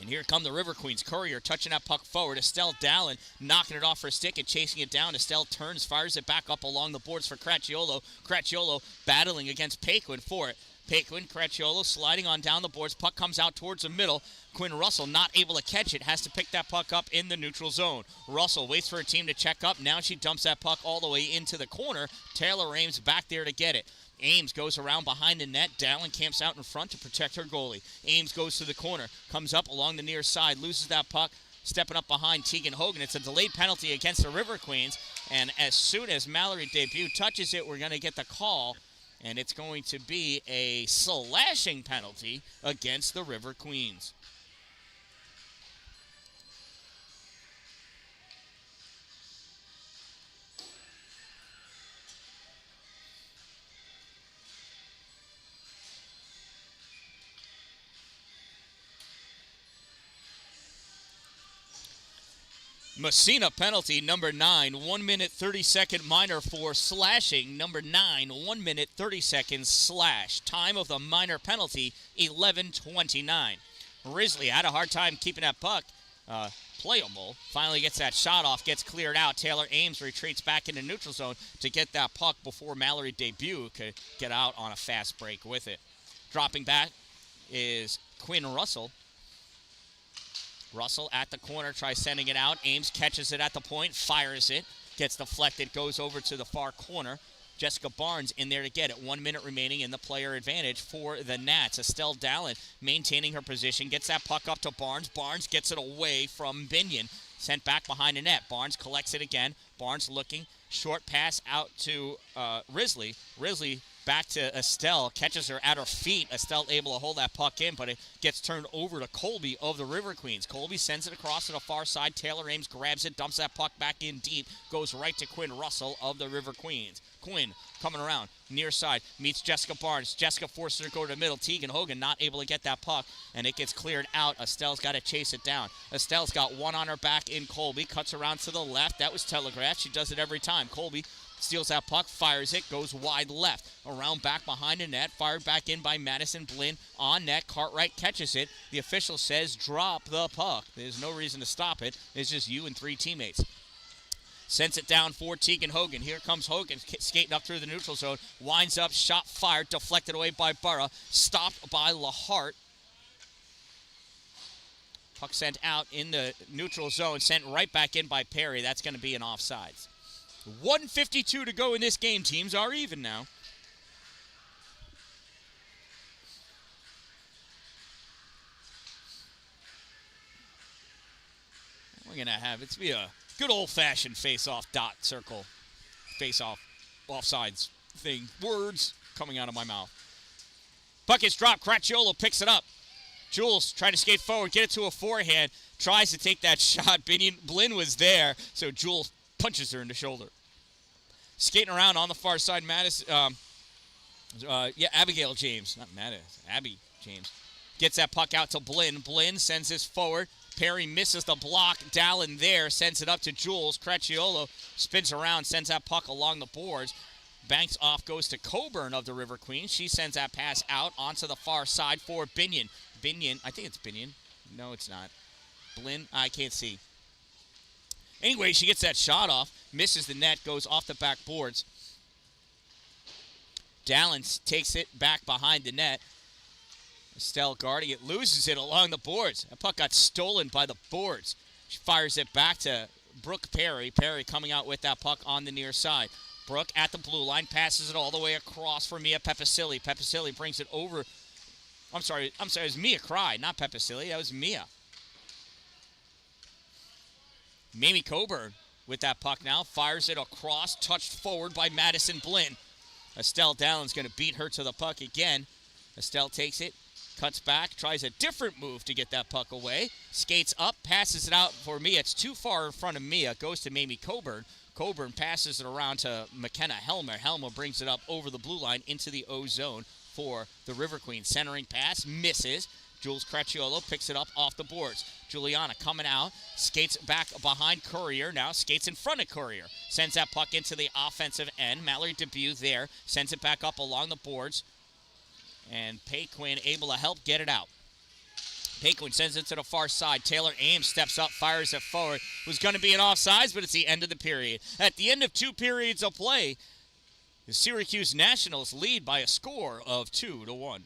Speaker 1: And here come the River Queens. Courier touching that puck forward. Estelle Dallin knocking it off her stick and chasing it down. Estelle turns, fires it back up along the boards for Cracchiolo. Cracchiolo battling against Paquin for it. Paquin, Cracchiolo sliding on down the boards. Puck comes out towards the middle. Quinn Russell not able to catch it. Has to pick that puck up in the neutral zone. Russell waits for her team to check up. Now she dumps that puck all the way into the corner. Taylor Ames back there to get it. Ames goes around behind the net. Dallin camps out in front to protect her goalie. Ames goes to the corner. Comes up along the near side. Loses that puck. Stepping up behind Tegan Hogan. It's a delayed penalty against the River Queens. And as soon as Mallory Dubuque touches it, we're going to get the call. And it's going to be a slashing penalty against the River Queens. Massena penalty, number 9, 1 minute 30-second minor for slashing. Number 9, 1 minute 30 seconds slash. Time of the minor penalty, 11:29. Risley had a hard time keeping that puck playable. Finally gets that shot off, gets cleared out. Taylor Ames retreats back into neutral zone to get that puck before Mallory Dubuque could get out on a fast break with it. Dropping back is Quinn Russell. Russell at the corner, tries sending it out. Ames catches it at the point, fires it. Gets deflected, goes over to the far corner. Jessica Barnes in there to get it. 1 minute remaining in the player advantage for the Nats. Estelle Dallin maintaining her position. Gets that puck up to Barnes. Barnes gets it away from Binion. Sent back behind the net. Barnes collects it again. Barnes looking. Short pass out to Risley. Risley back to Estelle. Catches her at her feet. Estelle able to hold that puck in, but it gets turned over to Colby of the River Queens. Colby sends it across to the far side. Taylor Ames grabs it, dumps that puck back in deep. Goes right to Quinn Russell of the River Queens. Quinn coming around, near side, meets Jessica Barnes. Jessica forces her to go to the middle. Tegan Hogan not able to get that puck, and it gets cleared out. Estelle's got to chase it down. Estelle's got one on her back in Colby. Cuts around to the left. That was telegraphed. She does it every time. Colby steals that puck, fires it, goes wide left. Around back behind the net, fired back in by Madison Blinn. On net, Cartwright catches it. The official says drop the puck. There's no reason to stop it. It's just you and three teammates. Sends it down for Tegan Hogan. Here comes Hogan skating up through the neutral zone. Winds up, shot fired, deflected away by Burra. Stopped by Lahart. Puck sent out in the neutral zone. Sent right back in by Perry. That's going to be an offsides. 1:52 to go in this game. Teams are even now. We're going to have it be a good old-fashioned face-off dot circle. Face-off, offsides thing. Words coming out of my mouth. Puck is dropped. Cracchiolo picks it up. Jules trying to skate forward, get it to a forehand. Tries to take that shot. Blinn was there, so Jules punches her in the shoulder. Skating around on the far side, Abigail James. Not Mattis, Abby James. Gets that puck out to Blinn. Blinn sends this forward. Perry misses the block. Dallin there sends it up to Jules. Cracchiolo spins around, sends that puck along the boards. Banks off, goes to Coburn of the River Queens. She sends that pass out onto the far side for Binion. Binion, I think it's Binion. No, it's not. Blinn, I can't see. Anyway, she gets that shot off, misses the net, goes off the back boards. Dallin takes it back behind the net. Estelle guarding it, loses it along the boards. That puck got stolen by the boards. She fires it back to Brooke Perry. Perry coming out with that puck on the near side. Brooke at the blue line, passes it all the way across for Mia Pepicilli. Pepicilli brings it over. I'm sorry, it was Mia Cry, not Pepicilli. That was Mia. Mamie Coburn with that puck now, fires it across, touched forward by Madison Blinn. Estelle Dallin's going to beat her to the puck again. Estelle takes it, cuts back, tries a different move to get that puck away. Skates up, passes it out for Mia. It's too far in front of Mia. Goes to Mamie Coburn. Coburn passes it around to McKenna Helmer. Helmer brings it up over the blue line into the O zone for the River Queens. Centering pass, misses. Jules Cracchiolo picks it up off the boards. Juliana coming out, skates back behind Courier. Now skates in front of Courier. Sends that puck into the offensive end. Mallory Debut there. Sends it back up along the boards. And Paquin able to help get it out. Paquin sends it to the far side. Taylor Ames steps up, fires it forward. Was going to be an offsides, but it's the end of the period. At the end of 2 periods of play, the Syracuse Nationals lead by a score of 2-1.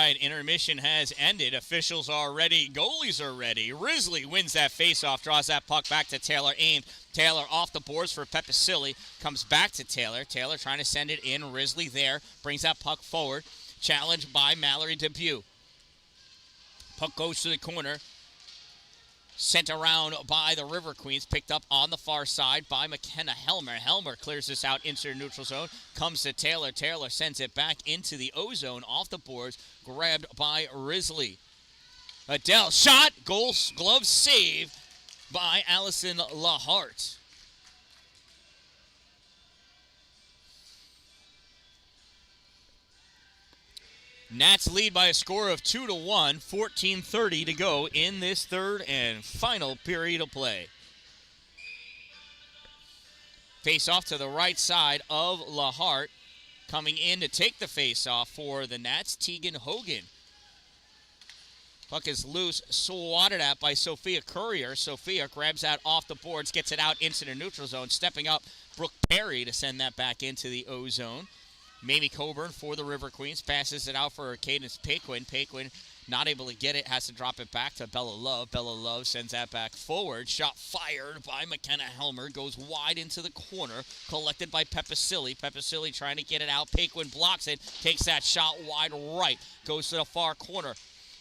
Speaker 1: right, intermission has ended. Officials are ready. Goalies are ready. Risley wins that faceoff, draws that puck back to Taylor Ames. Taylor off the boards for Pepicilli. Comes back to Taylor. Taylor trying to send it in. Risley there. Brings that puck forward. Challenged by Mallory Depew. Puck goes to the corner. Sent around by the River Queens. Picked up on the far side by McKenna Helmer. Helmer clears this out into the neutral zone. Comes to Taylor. Taylor sends it back into the O-zone. Off the boards. Grabbed by Risley. Adele shot. Goal glove save by Allison Lahart. Nats lead by a score of 2-1, 14:30 to go in this third and final period of play. Face off to the right side of Lahart. Coming in to take the face off for the Nats, Tegan Hogan. Puck is loose, swatted at by Sophia Courier. Sophia grabs that off the boards, gets it out into the neutral zone. Stepping up, Brooke Perry to send that back into the O-zone. Mamie Coburn for the River Queens passes it out for Cadence Paquin. Paquin not able to get it, has to drop it back to Bella Love. Bella Love sends that back forward. Shot fired by McKenna Helmer. Goes wide into the corner. Collected by Pepicilli. Pepicilli trying to get it out. Paquin blocks it. Takes that shot wide right. Goes to the far corner.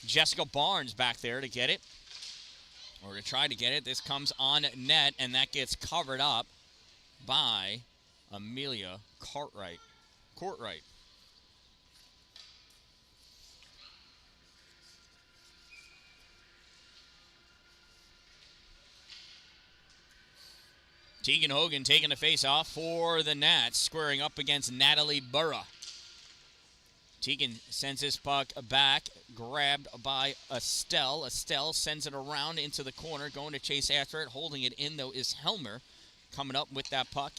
Speaker 1: Jessica Barnes back there to get it. Or to try to get it. This comes on net, and that gets covered up by Amelia Cartwright. Tegan Hogan taking the face off for the Nats, squaring up against Natalie Burra. Tegan sends this puck back, grabbed by Estelle. Estelle sends it around into the corner, going to chase after it. Holding it in, though, is Helmer. Coming up with that puck,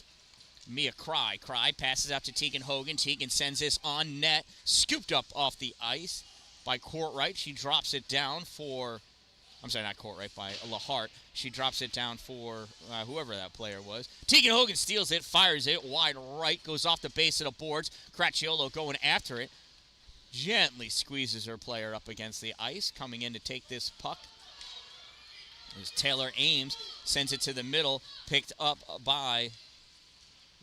Speaker 1: Mia Cry. Cry passes out to Tegan Hogan. Tegan sends this on net. Scooped up off the ice by Courtright. She drops it down for, I'm sorry, not Courtright, by Lahart. She drops it down for whoever that player was. Tegan Hogan steals it, fires it wide right, goes off the base of the boards. Cracciolo going after it. Gently squeezes her player up against the ice. Coming in to take this puck is Taylor Ames. Sends it to the middle. Picked up by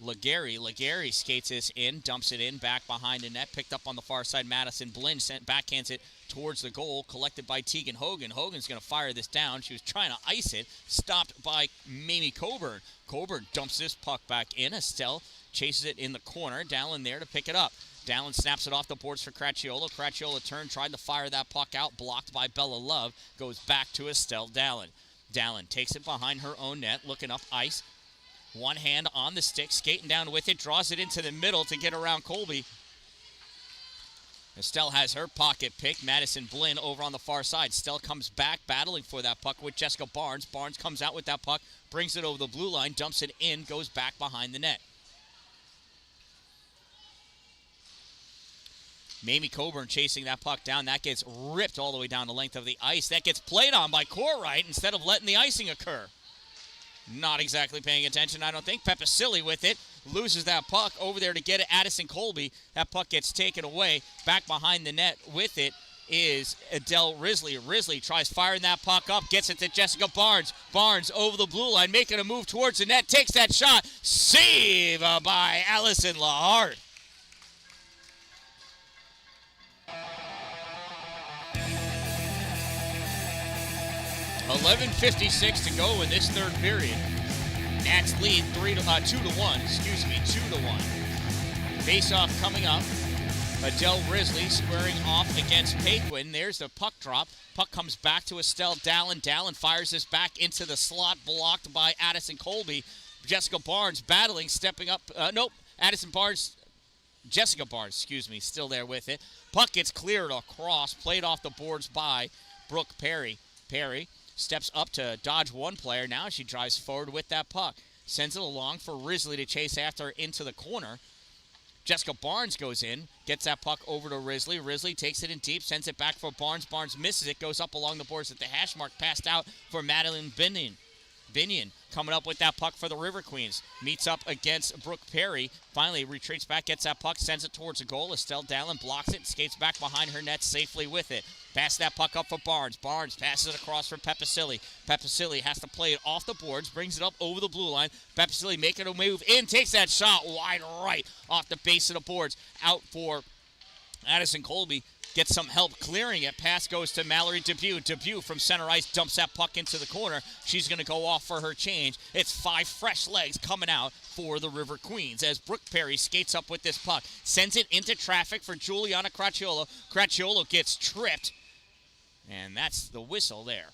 Speaker 1: Legary. Legary skates this in, dumps it in, back behind the net. Picked up on the far side. Madison Blinn backhands it towards the goal. Collected by Tegan Hogan. Hogan's going to fire this down. She was trying to ice it. Stopped by Mamie Coburn. Coburn dumps this puck back in. Estelle chases it in the corner. Dan-Dalin there to pick it up. Dan-Dalin snaps it off the boards for Cracciolo. Cracciolo turned, tried to fire that puck out. Blocked by Bella Love. Goes back to Estelle Dan-Dalin. Dan-Dalin takes it behind her own net. Looking up ice. One hand on the stick, skating down with it, draws it into the middle to get around Colby. Estelle has her pocket pick. Madison Blinn over on the far side. Estelle comes back, battling for that puck with Jessica Barnes. Barnes comes out with that puck, brings it over the blue line, dumps it in, goes back behind the net. Mamie Coburn chasing that puck down. That gets ripped all the way down the length of the ice. That gets played on by Courtright instead of letting the icing occur. Not exactly paying attention, I don't think. Pepicilli with it. Loses that puck over there to get it. Addison Colby. That puck gets taken away. Back behind the net with it is Adele Risley. Risley tries firing that puck up. Gets it to Jessica Barnes. Barnes over the blue line. Making a move towards the net. Takes that shot. Save by Allison Lahart. $11:56 to go in this third period. Nats lead 2-1. 2-1. Face-off coming up. Adele Risley squaring off against Paquin. There's the puck drop. Puck comes back to Estelle Dan-Dalin. Dan-Dalin fires this back into the slot, blocked by Addison Colby. Jessica Barnes battling, stepping up. Jessica Barnes, still there with it. Puck gets cleared across, played off the boards by Brooke Perry. Perry steps up to dodge one player. Now she drives forward with that puck. Sends it along for Risley to chase after into the corner. Jessica Barnes goes in, gets that puck over to Risley. Risley takes it in deep, sends it back for Barnes. Barnes misses it, goes up along the boards at the hash mark, passed out for Madeline Binding. Binion coming up with that puck for the River Queens. Meets up against Brooke Perry. Finally retreats back, gets that puck, sends it towards the goal. Dan-Dalin blocks it, skates back behind her net safely with it. Pass that puck up for Barnes. Barnes passes it across for Pepicilli. Pepicilli has to play it off the boards, brings it up over the blue line. Pepicilli making a move in, takes that shot wide right off the base of the boards. Out for Addison Colby. Gets some help clearing it. Pass goes to Mallory Dubuque. Dubuque from center ice dumps that puck into the corner. She's going to go off for her change. It's 5 fresh legs coming out for the River Queens as Brooke Perry skates up with this puck. Sends it into traffic for Juliana Cracciolo. Cracciolo gets tripped. And that's the whistle there.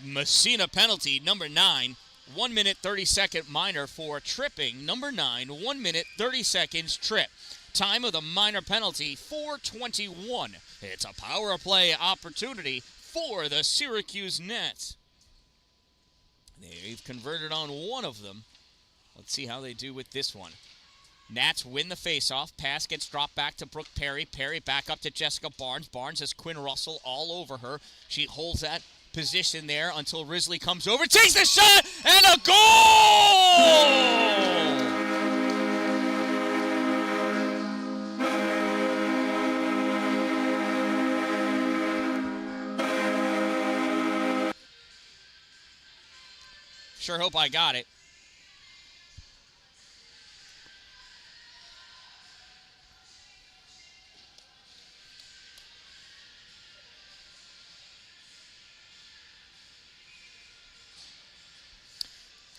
Speaker 1: Massena penalty, number 9, 1 minute 30-second minor for tripping. Number 9, 1 minute 30 seconds trip. Time of the minor penalty, 4:21. It's a power play opportunity for the Syracuse Nets. They've converted on one of them. Let's see how they do with this one. Nats win the faceoff. Pass gets dropped back to Brooke Perry. Perry back up to Jessica Barnes. Barnes has Quinn Russell all over her. She holds that position there until Risley comes over, takes the shot, and a goal! Sure hope I got it.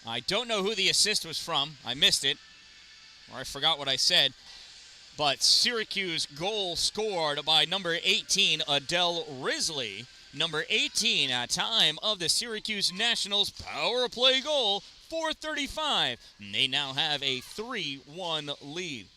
Speaker 1: I don't know who the assist was from. I missed it, or I forgot what I said. But Syracuse goal scored by number 18, Adele Risley. Number 18, at time of the Syracuse Nationals power play goal, 4:35. And they now have a 3-1 lead.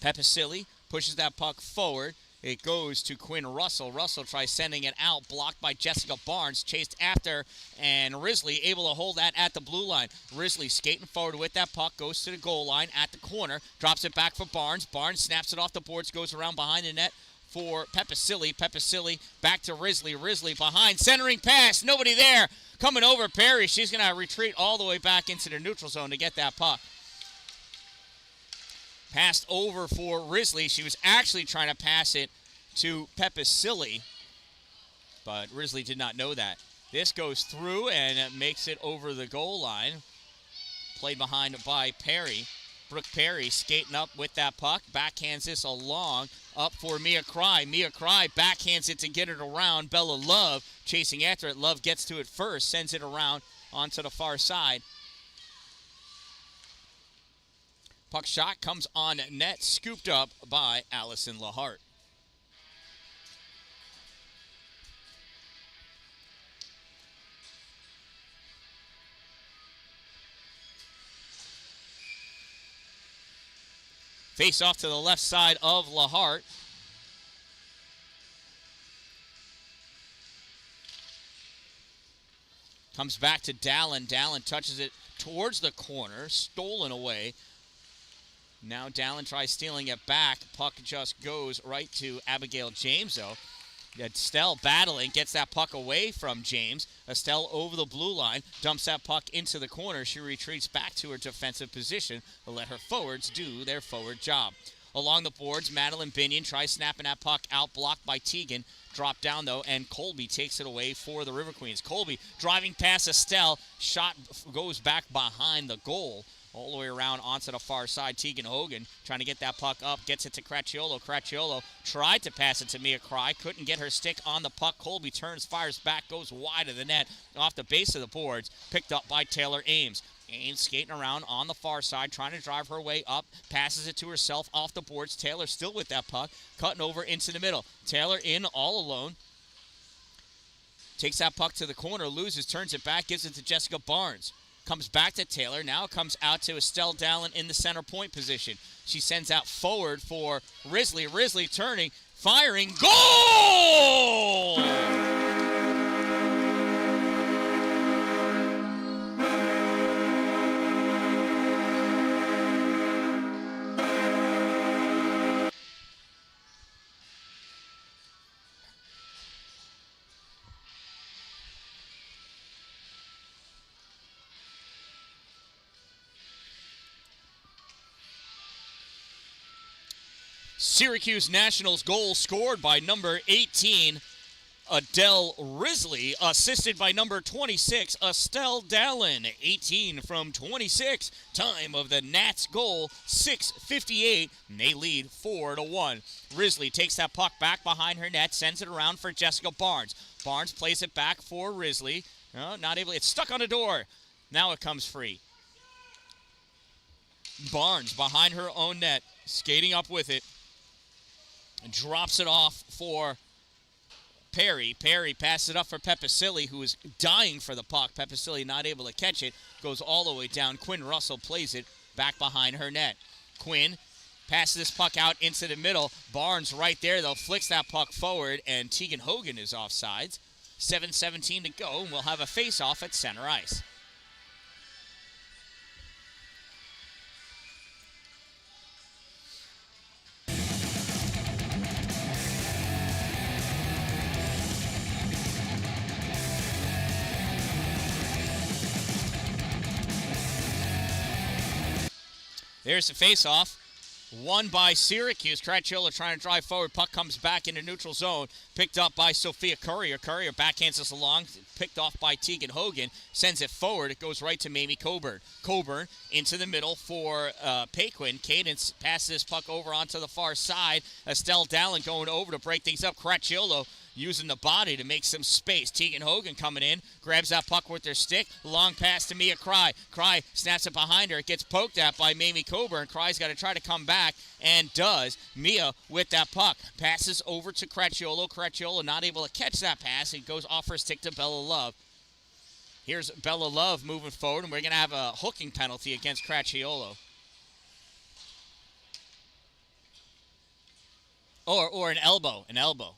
Speaker 1: Pepicilli pushes that puck forward. It goes to Quinn Russell. Russell tries sending it out, blocked by Jessica Barnes, chased after, and Risley able to hold that at the blue line. Risley skating forward with that puck, goes to the goal line at the corner, drops it back for Barnes. Barnes snaps it off the boards, goes around behind the net for Pepicilli. Pepicilli back to Risley. Risley behind, centering pass, nobody there. Coming over Perry, she's going to retreat all the way back into the neutral zone to get that puck. Passed over for Risley. She was actually trying to pass it to Pepicilli, but Risley did not know that. This goes through and it makes it over the goal line. Played behind by Perry. Brooke Perry skating up with that puck. Backhands this along. Up for Mia Cry. Mia Cry backhands it to get it around. Bella Love chasing after it. Love gets to it first. Sends it around onto the far side. Puck shot comes on net, scooped up by Allison Lahart. Face off to the left side of Lahart. Comes back to Dalin. Dalin touches it towards the corner, stolen away. Now Dalin tries stealing it back. Puck just goes right to Abigail James, though. Estelle battling, gets that puck away from James. Estelle over the blue line, dumps that puck into the corner. She retreats back to her defensive position to let her forwards do their forward job. Along the boards, Madeline Binion tries snapping that puck out, blocked by Teagan. Dropped down, though, and Colby takes it away for the River Queens. Colby driving past Estelle. Shot goes back behind the goal. All the way around onto the far side. Teagan Hogan trying to get that puck up. Gets it to Cracciolo. Cracciolo tried to pass it to Mia Cry. Couldn't get her stick on the puck. Colby turns, fires back, goes wide of the net. Off the base of the boards. Picked up by Taylor Ames. Ames skating around on the far side. Trying to drive her way up. Passes it to herself off the boards. Taylor still with that puck. Cutting over into the middle. Taylor in all alone. Takes that puck to the corner. Loses. Turns it back. Gives it to Jessica Barnes. Comes back to Taylor. Now comes out to Estelle Dalin in the center point position. She sends out forward for Risley. Risley turning, firing. Goal! Syracuse Nationals goal scored by number 18, Adele Risley, assisted by number 26, Dan-Dalin. 18 from 26. Time of the Nats goal, 6:58, and they lead 4-1. Risley takes that puck back behind her net, sends it around for Jessica Barnes. Barnes plays it back for Risley. No, not able. It's stuck on the door. Now it comes free. Barnes behind her own net, skating up with it. Drops it off for Perry. Perry passes it up for Pepisilli, who is dying for the puck. Pepisilli not able to catch it. Goes all the way down. Quinn Russell plays it back behind her net. Quinn passes this puck out into the middle. Barnes right there, though, flicks that puck forward, and Tegan Hogan is offsides. 7:17 to go, and we'll have a face-off at center ice. There's the face-off. Won by Syracuse. Cracchiolo trying to drive forward. Puck comes back into neutral zone. Picked up by Sophia Courier. Courier backhands us along. Picked off by Tegan Hogan. Sends it forward. It goes right to Mamie Coburn. Coburn into the middle for Paquin. Cadence passes this puck over onto the far side. Estelle Dallin going over to break things up. Cracchiolo using the body to make some space. Tegan Hogan coming in, grabs that puck with her stick. Long pass to Mia Cry. Cry snaps it behind her. It gets poked at by Mamie Coburn. Cry's got to try to come back, and does. Mia with that puck. Passes over to Cracchiolo. Cracchiolo not able to catch that pass. It goes off her stick to Bella Love. Here's Bella Love moving forward, and we're going to have a hooking penalty against Cracchiolo. Or an elbow. An elbow.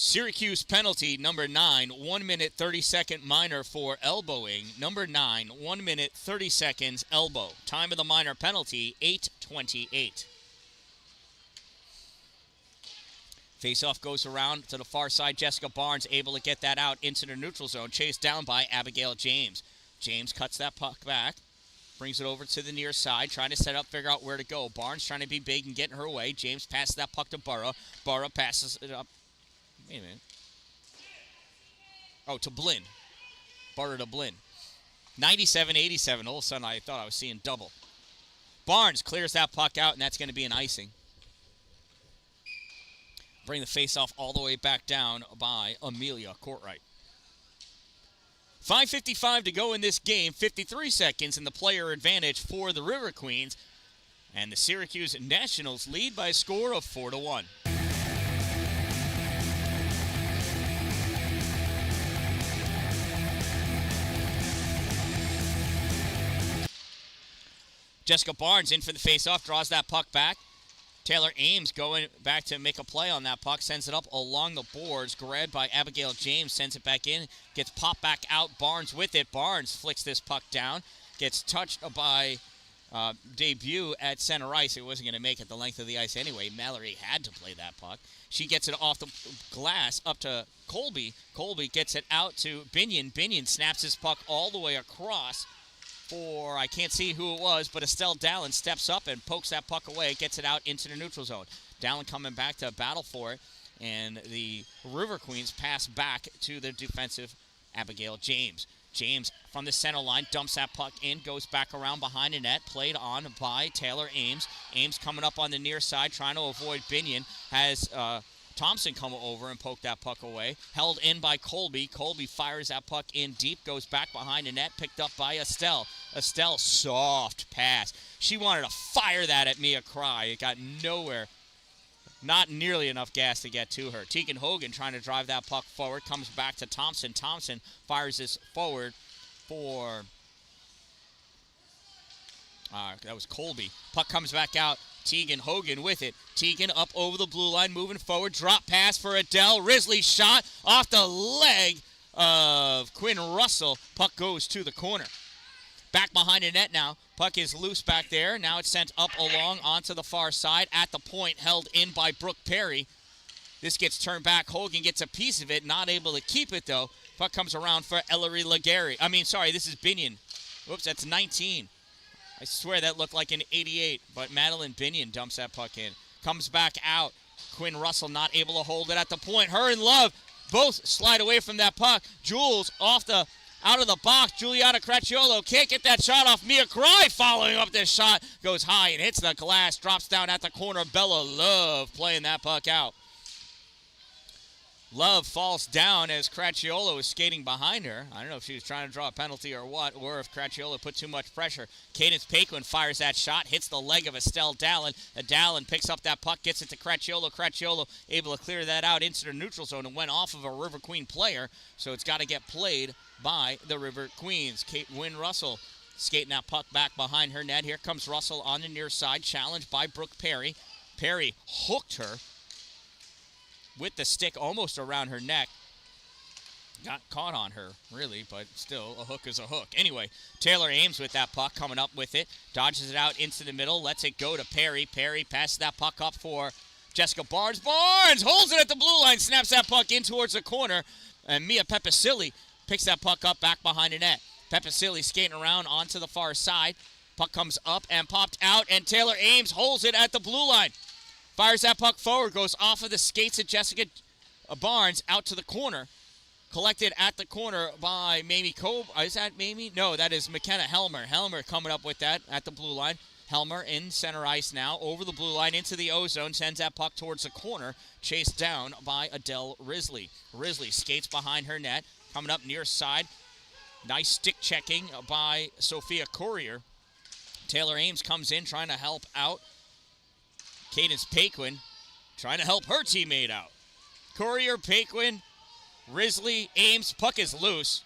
Speaker 1: Syracuse penalty, number 9, 1 minute 30-second minor for elbowing. Number 9, 1 minute 30 seconds elbow. Time of the minor penalty, 8:28. Faceoff goes around to the far side. Jessica Barnes able to get that out into the neutral zone. Chased down by Abigail James. James cuts that puck back. Brings it over to the near side, trying to set up, figure out where to go. Barnes trying to be big and get in her way. James passes that puck to Burrow. Burrow passes it up. Wait a minute. Oh, to Blinn. Burrow to Blinn. 97-87. All of a sudden, I thought I was seeing double. Barnes clears that puck out, and that's going to be an icing. Bring the face-off all the way back down by Amelia Courtright. 5:55 to go in this game. 53 seconds in the player advantage for the River Queens. And the Syracuse Nationals lead by a score of 4-1. Jessica Barnes in for the faceoff, draws that puck back. Taylor Ames going back to make a play on that puck, sends it up along the boards, grabbed by Abigail James, sends it back in, gets popped back out, Barnes with it. Barnes flicks this puck down, gets touched by debut at center ice. It wasn't going to make it the length of the ice anyway. Mallory had to play that puck. She gets it off the glass up to Colby. Colby gets it out to Binion. Binion snaps his puck all the way across for, I can't see who it was, but Estelle Dallin steps up and pokes that puck away, gets it out into the neutral zone. Dallin coming back to battle for it, and the River Queens pass back to the defensive Abigail James. James from the center line dumps that puck in, goes back around behind the net, played on by Taylor Ames. Ames coming up on the near side, trying to avoid Binion, has Thompson come over and poke that puck away. Held in by Colby. Colby fires that puck in deep, goes back behind the net, picked up by Estelle. Estelle, soft pass. She wanted to fire that at Mia Cry. It got nowhere. Not nearly enough gas to get to her. Tegan Hogan trying to drive that puck forward. Comes back to Thompson. Thompson fires this forward for... that was Colby. Puck comes back out. Tegan Hogan with it. Tegan up over the blue line, moving forward. Drop pass for Adele. Risley shot off the leg of Quinn Russell. Puck goes to the corner. Back behind the net now. Puck is loose back there. Now it's sent up along onto the far side. At the point, held in by Brooke Perry. This gets turned back. Hogan gets a piece of it, not able to keep it, though. Puck comes around for Ellery Legary. This is Binion. Whoops, that's 19. I swear that looked like an 88, but Madeline Binion dumps that puck in. Comes back out. Quinn Russell not able to hold it at the point. Her and Love both slide away from that puck. Jules out of the box. Juliana Cracciolo can't get that shot off. Mia Cry following up this shot. Goes high and hits the glass. Drops down at the corner. Bella Love playing that puck out. Love falls down as Cracciolo is skating behind her. I don't know if she was trying to draw a penalty or what, or if Cracciolo put too much pressure. Cadence Paquin fires that shot, hits the leg of Estelle Dallin. Dallin picks up that puck, gets it to Cracciolo. Cracciolo able to clear that out into the neutral zone and went off of a River Queen player, so it's got to get played by the River Queens. Wynn Russell skating that puck back behind her net. Here comes Russell on the near side, challenged by Brooke Perry. Perry hooked her with the stick almost around her neck. Got caught on her, really, but still, a hook is a hook. Anyway, Taylor Ames with that puck, coming up with it. Dodges it out into the middle, lets it go to Perry. Perry passes that puck up for Jessica Barnes. Barnes holds it at the blue line, snaps that puck in towards the corner, and Mia Pepicilli picks that puck up back behind the net. Pepicilli skating around onto the far side. Puck comes up and popped out, and Taylor Ames holds it at the blue line. Fires that puck forward, goes off of the skates of Jessica Barnes out to the corner. Collected at the corner by Mamie Cobe. Is that Mamie? No, that is McKenna Helmer. Helmer coming up with that at the blue line. Helmer in center ice now, over the blue line into the O-zone, sends that puck towards the corner, chased down by Adele Risley. Risley skates behind her net, coming up near side. Nice stick checking by Sophia Courier. Taylor Ames comes in trying to help out Cadence Paquin, trying to help her teammate out. Courier, Paquin, Risley, Ames, puck is loose.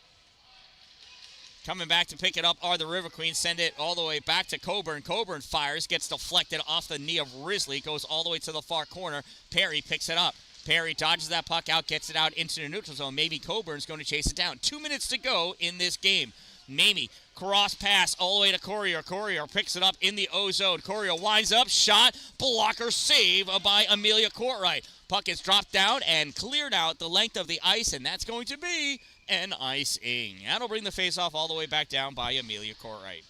Speaker 1: Coming back to pick it up are the River Queens. Send it all the way back to Coburn. Coburn fires, gets deflected off the knee of Risley, goes all the way to the far corner. Perry picks it up. Perry dodges that puck out, gets it out into the neutral zone. Maybe Coburn's going to chase it down. 2 minutes to go in this game. Mamie, cross pass all the way to Courier. Courier picks it up in the O-zone. Courier winds up, shot, blocker save by Amelia Courtright. Puck is dropped down and cleared out the length of the ice, and that's going to be an icing. That'll bring the face-off all the way back down by Amelia Courtright.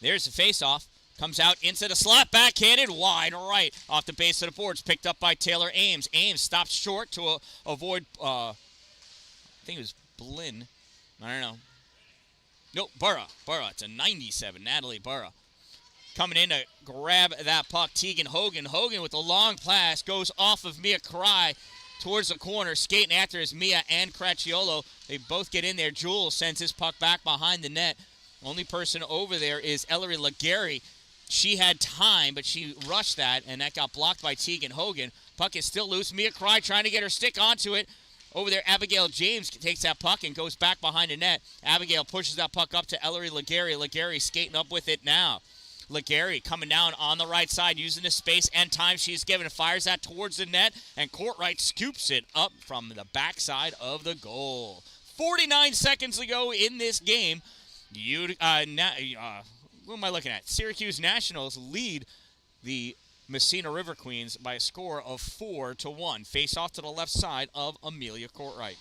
Speaker 1: There's the face-off. Comes out into the slot, backhanded, wide right. Off the base of the boards, picked up by Taylor Ames. Ames stops short to avoid, I think it was Blinn. I don't know. Nope, Burra. It's a 97, Natalie Burra. Coming in to grab that puck, Tegan Hogan. Hogan with a long pass, goes off of Mia Cry towards the corner. Skating after is Mia and Cracciolo. They both get in there. Jules sends his puck back behind the net. Only person over there is Ellery Legary. She had time, but she rushed that, and that got blocked by Tegan Hogan. Puck is still loose. Mia Cry trying to get her stick onto it. Over there, Abigail James takes that puck and goes back behind the net. Abigail pushes that puck up to Ellery Legary. Legary skating up with it now. Legary coming down on the right side, using the space and time she's given. Fires that towards the net, and Courtright scoops it up from the backside of the goal. 49 seconds to go in this game. Who am I looking at? Syracuse Nationals lead the Massena River Queens by a score of 4-1. Face off to the left side of Amelia Courtright.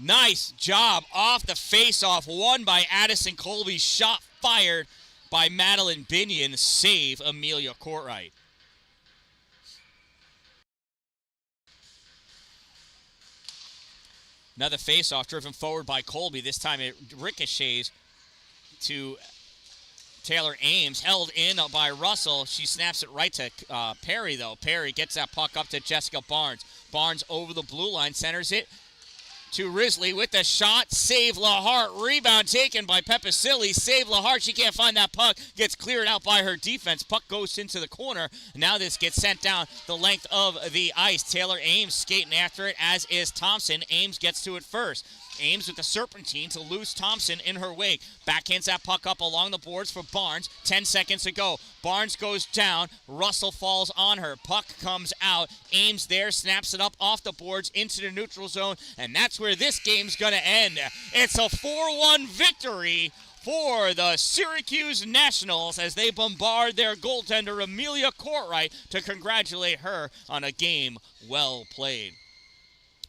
Speaker 1: Nice job off the face-off. Won by Addison Colby. Shot fired by Madeline Binion. Save Amelia Courtright. Another face-off driven forward by Colby. This time it ricochets to Taylor Ames. Held in by Russell. She snaps it right to Perry, though. Perry gets that puck up to Jessica Barnes. Barnes over the blue line. Centers it to Risley with the shot. Save Lahart. Rebound taken by Pepicilli. Save Lahart. She can't find that puck. Gets cleared out by her defense. Puck goes into the corner. Now this gets sent down the length of the ice. Taylor Ames skating after it, as is Thompson. Ames gets to it first. Aims with the serpentine to lose Thompson in her wake. Backhands that puck up along the boards for Barnes. 10 seconds to go. Barnes goes down. Russell falls on her. Puck comes out. Aims there, snaps it up off the boards into the neutral zone, and that's where this game's going to end. It's a 4-1 victory for the Syracuse Nationals as they bombard their goaltender Amelia Courtwright to congratulate her on a game well played.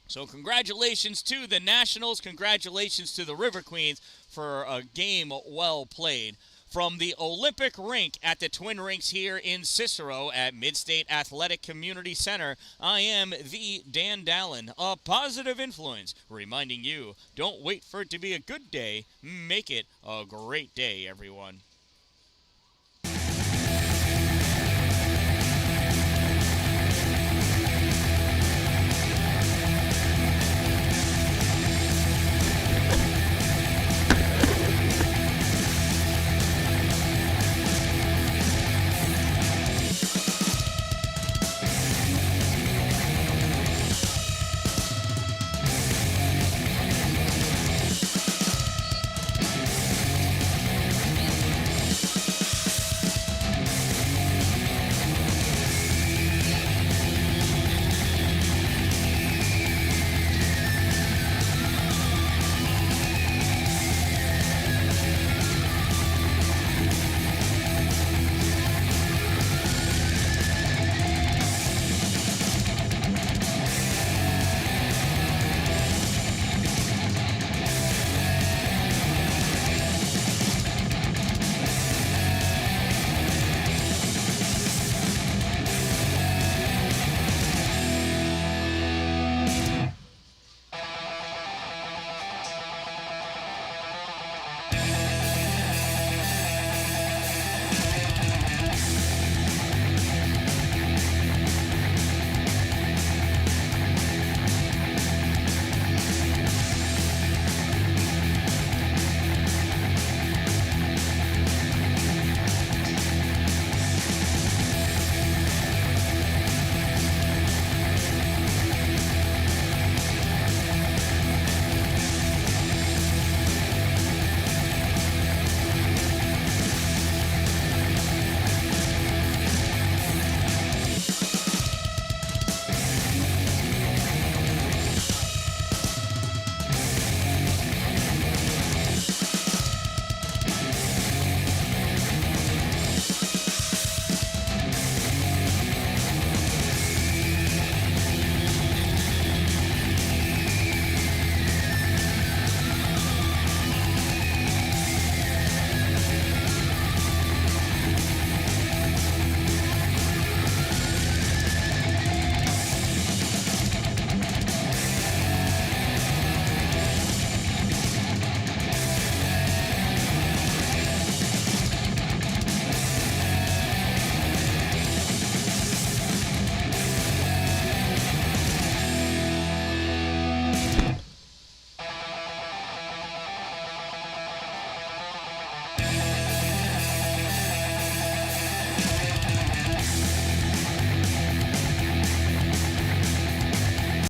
Speaker 1: So congratulations to the Nationals, congratulations to the River Queens for a game well played. From the Olympic rink at the Twin Rinks here in Cicero at Midstate Athletic Community Center, I am the Dan-Dalin, a positive influence, reminding you, don't wait for it to be a good day, make it a great day, everyone.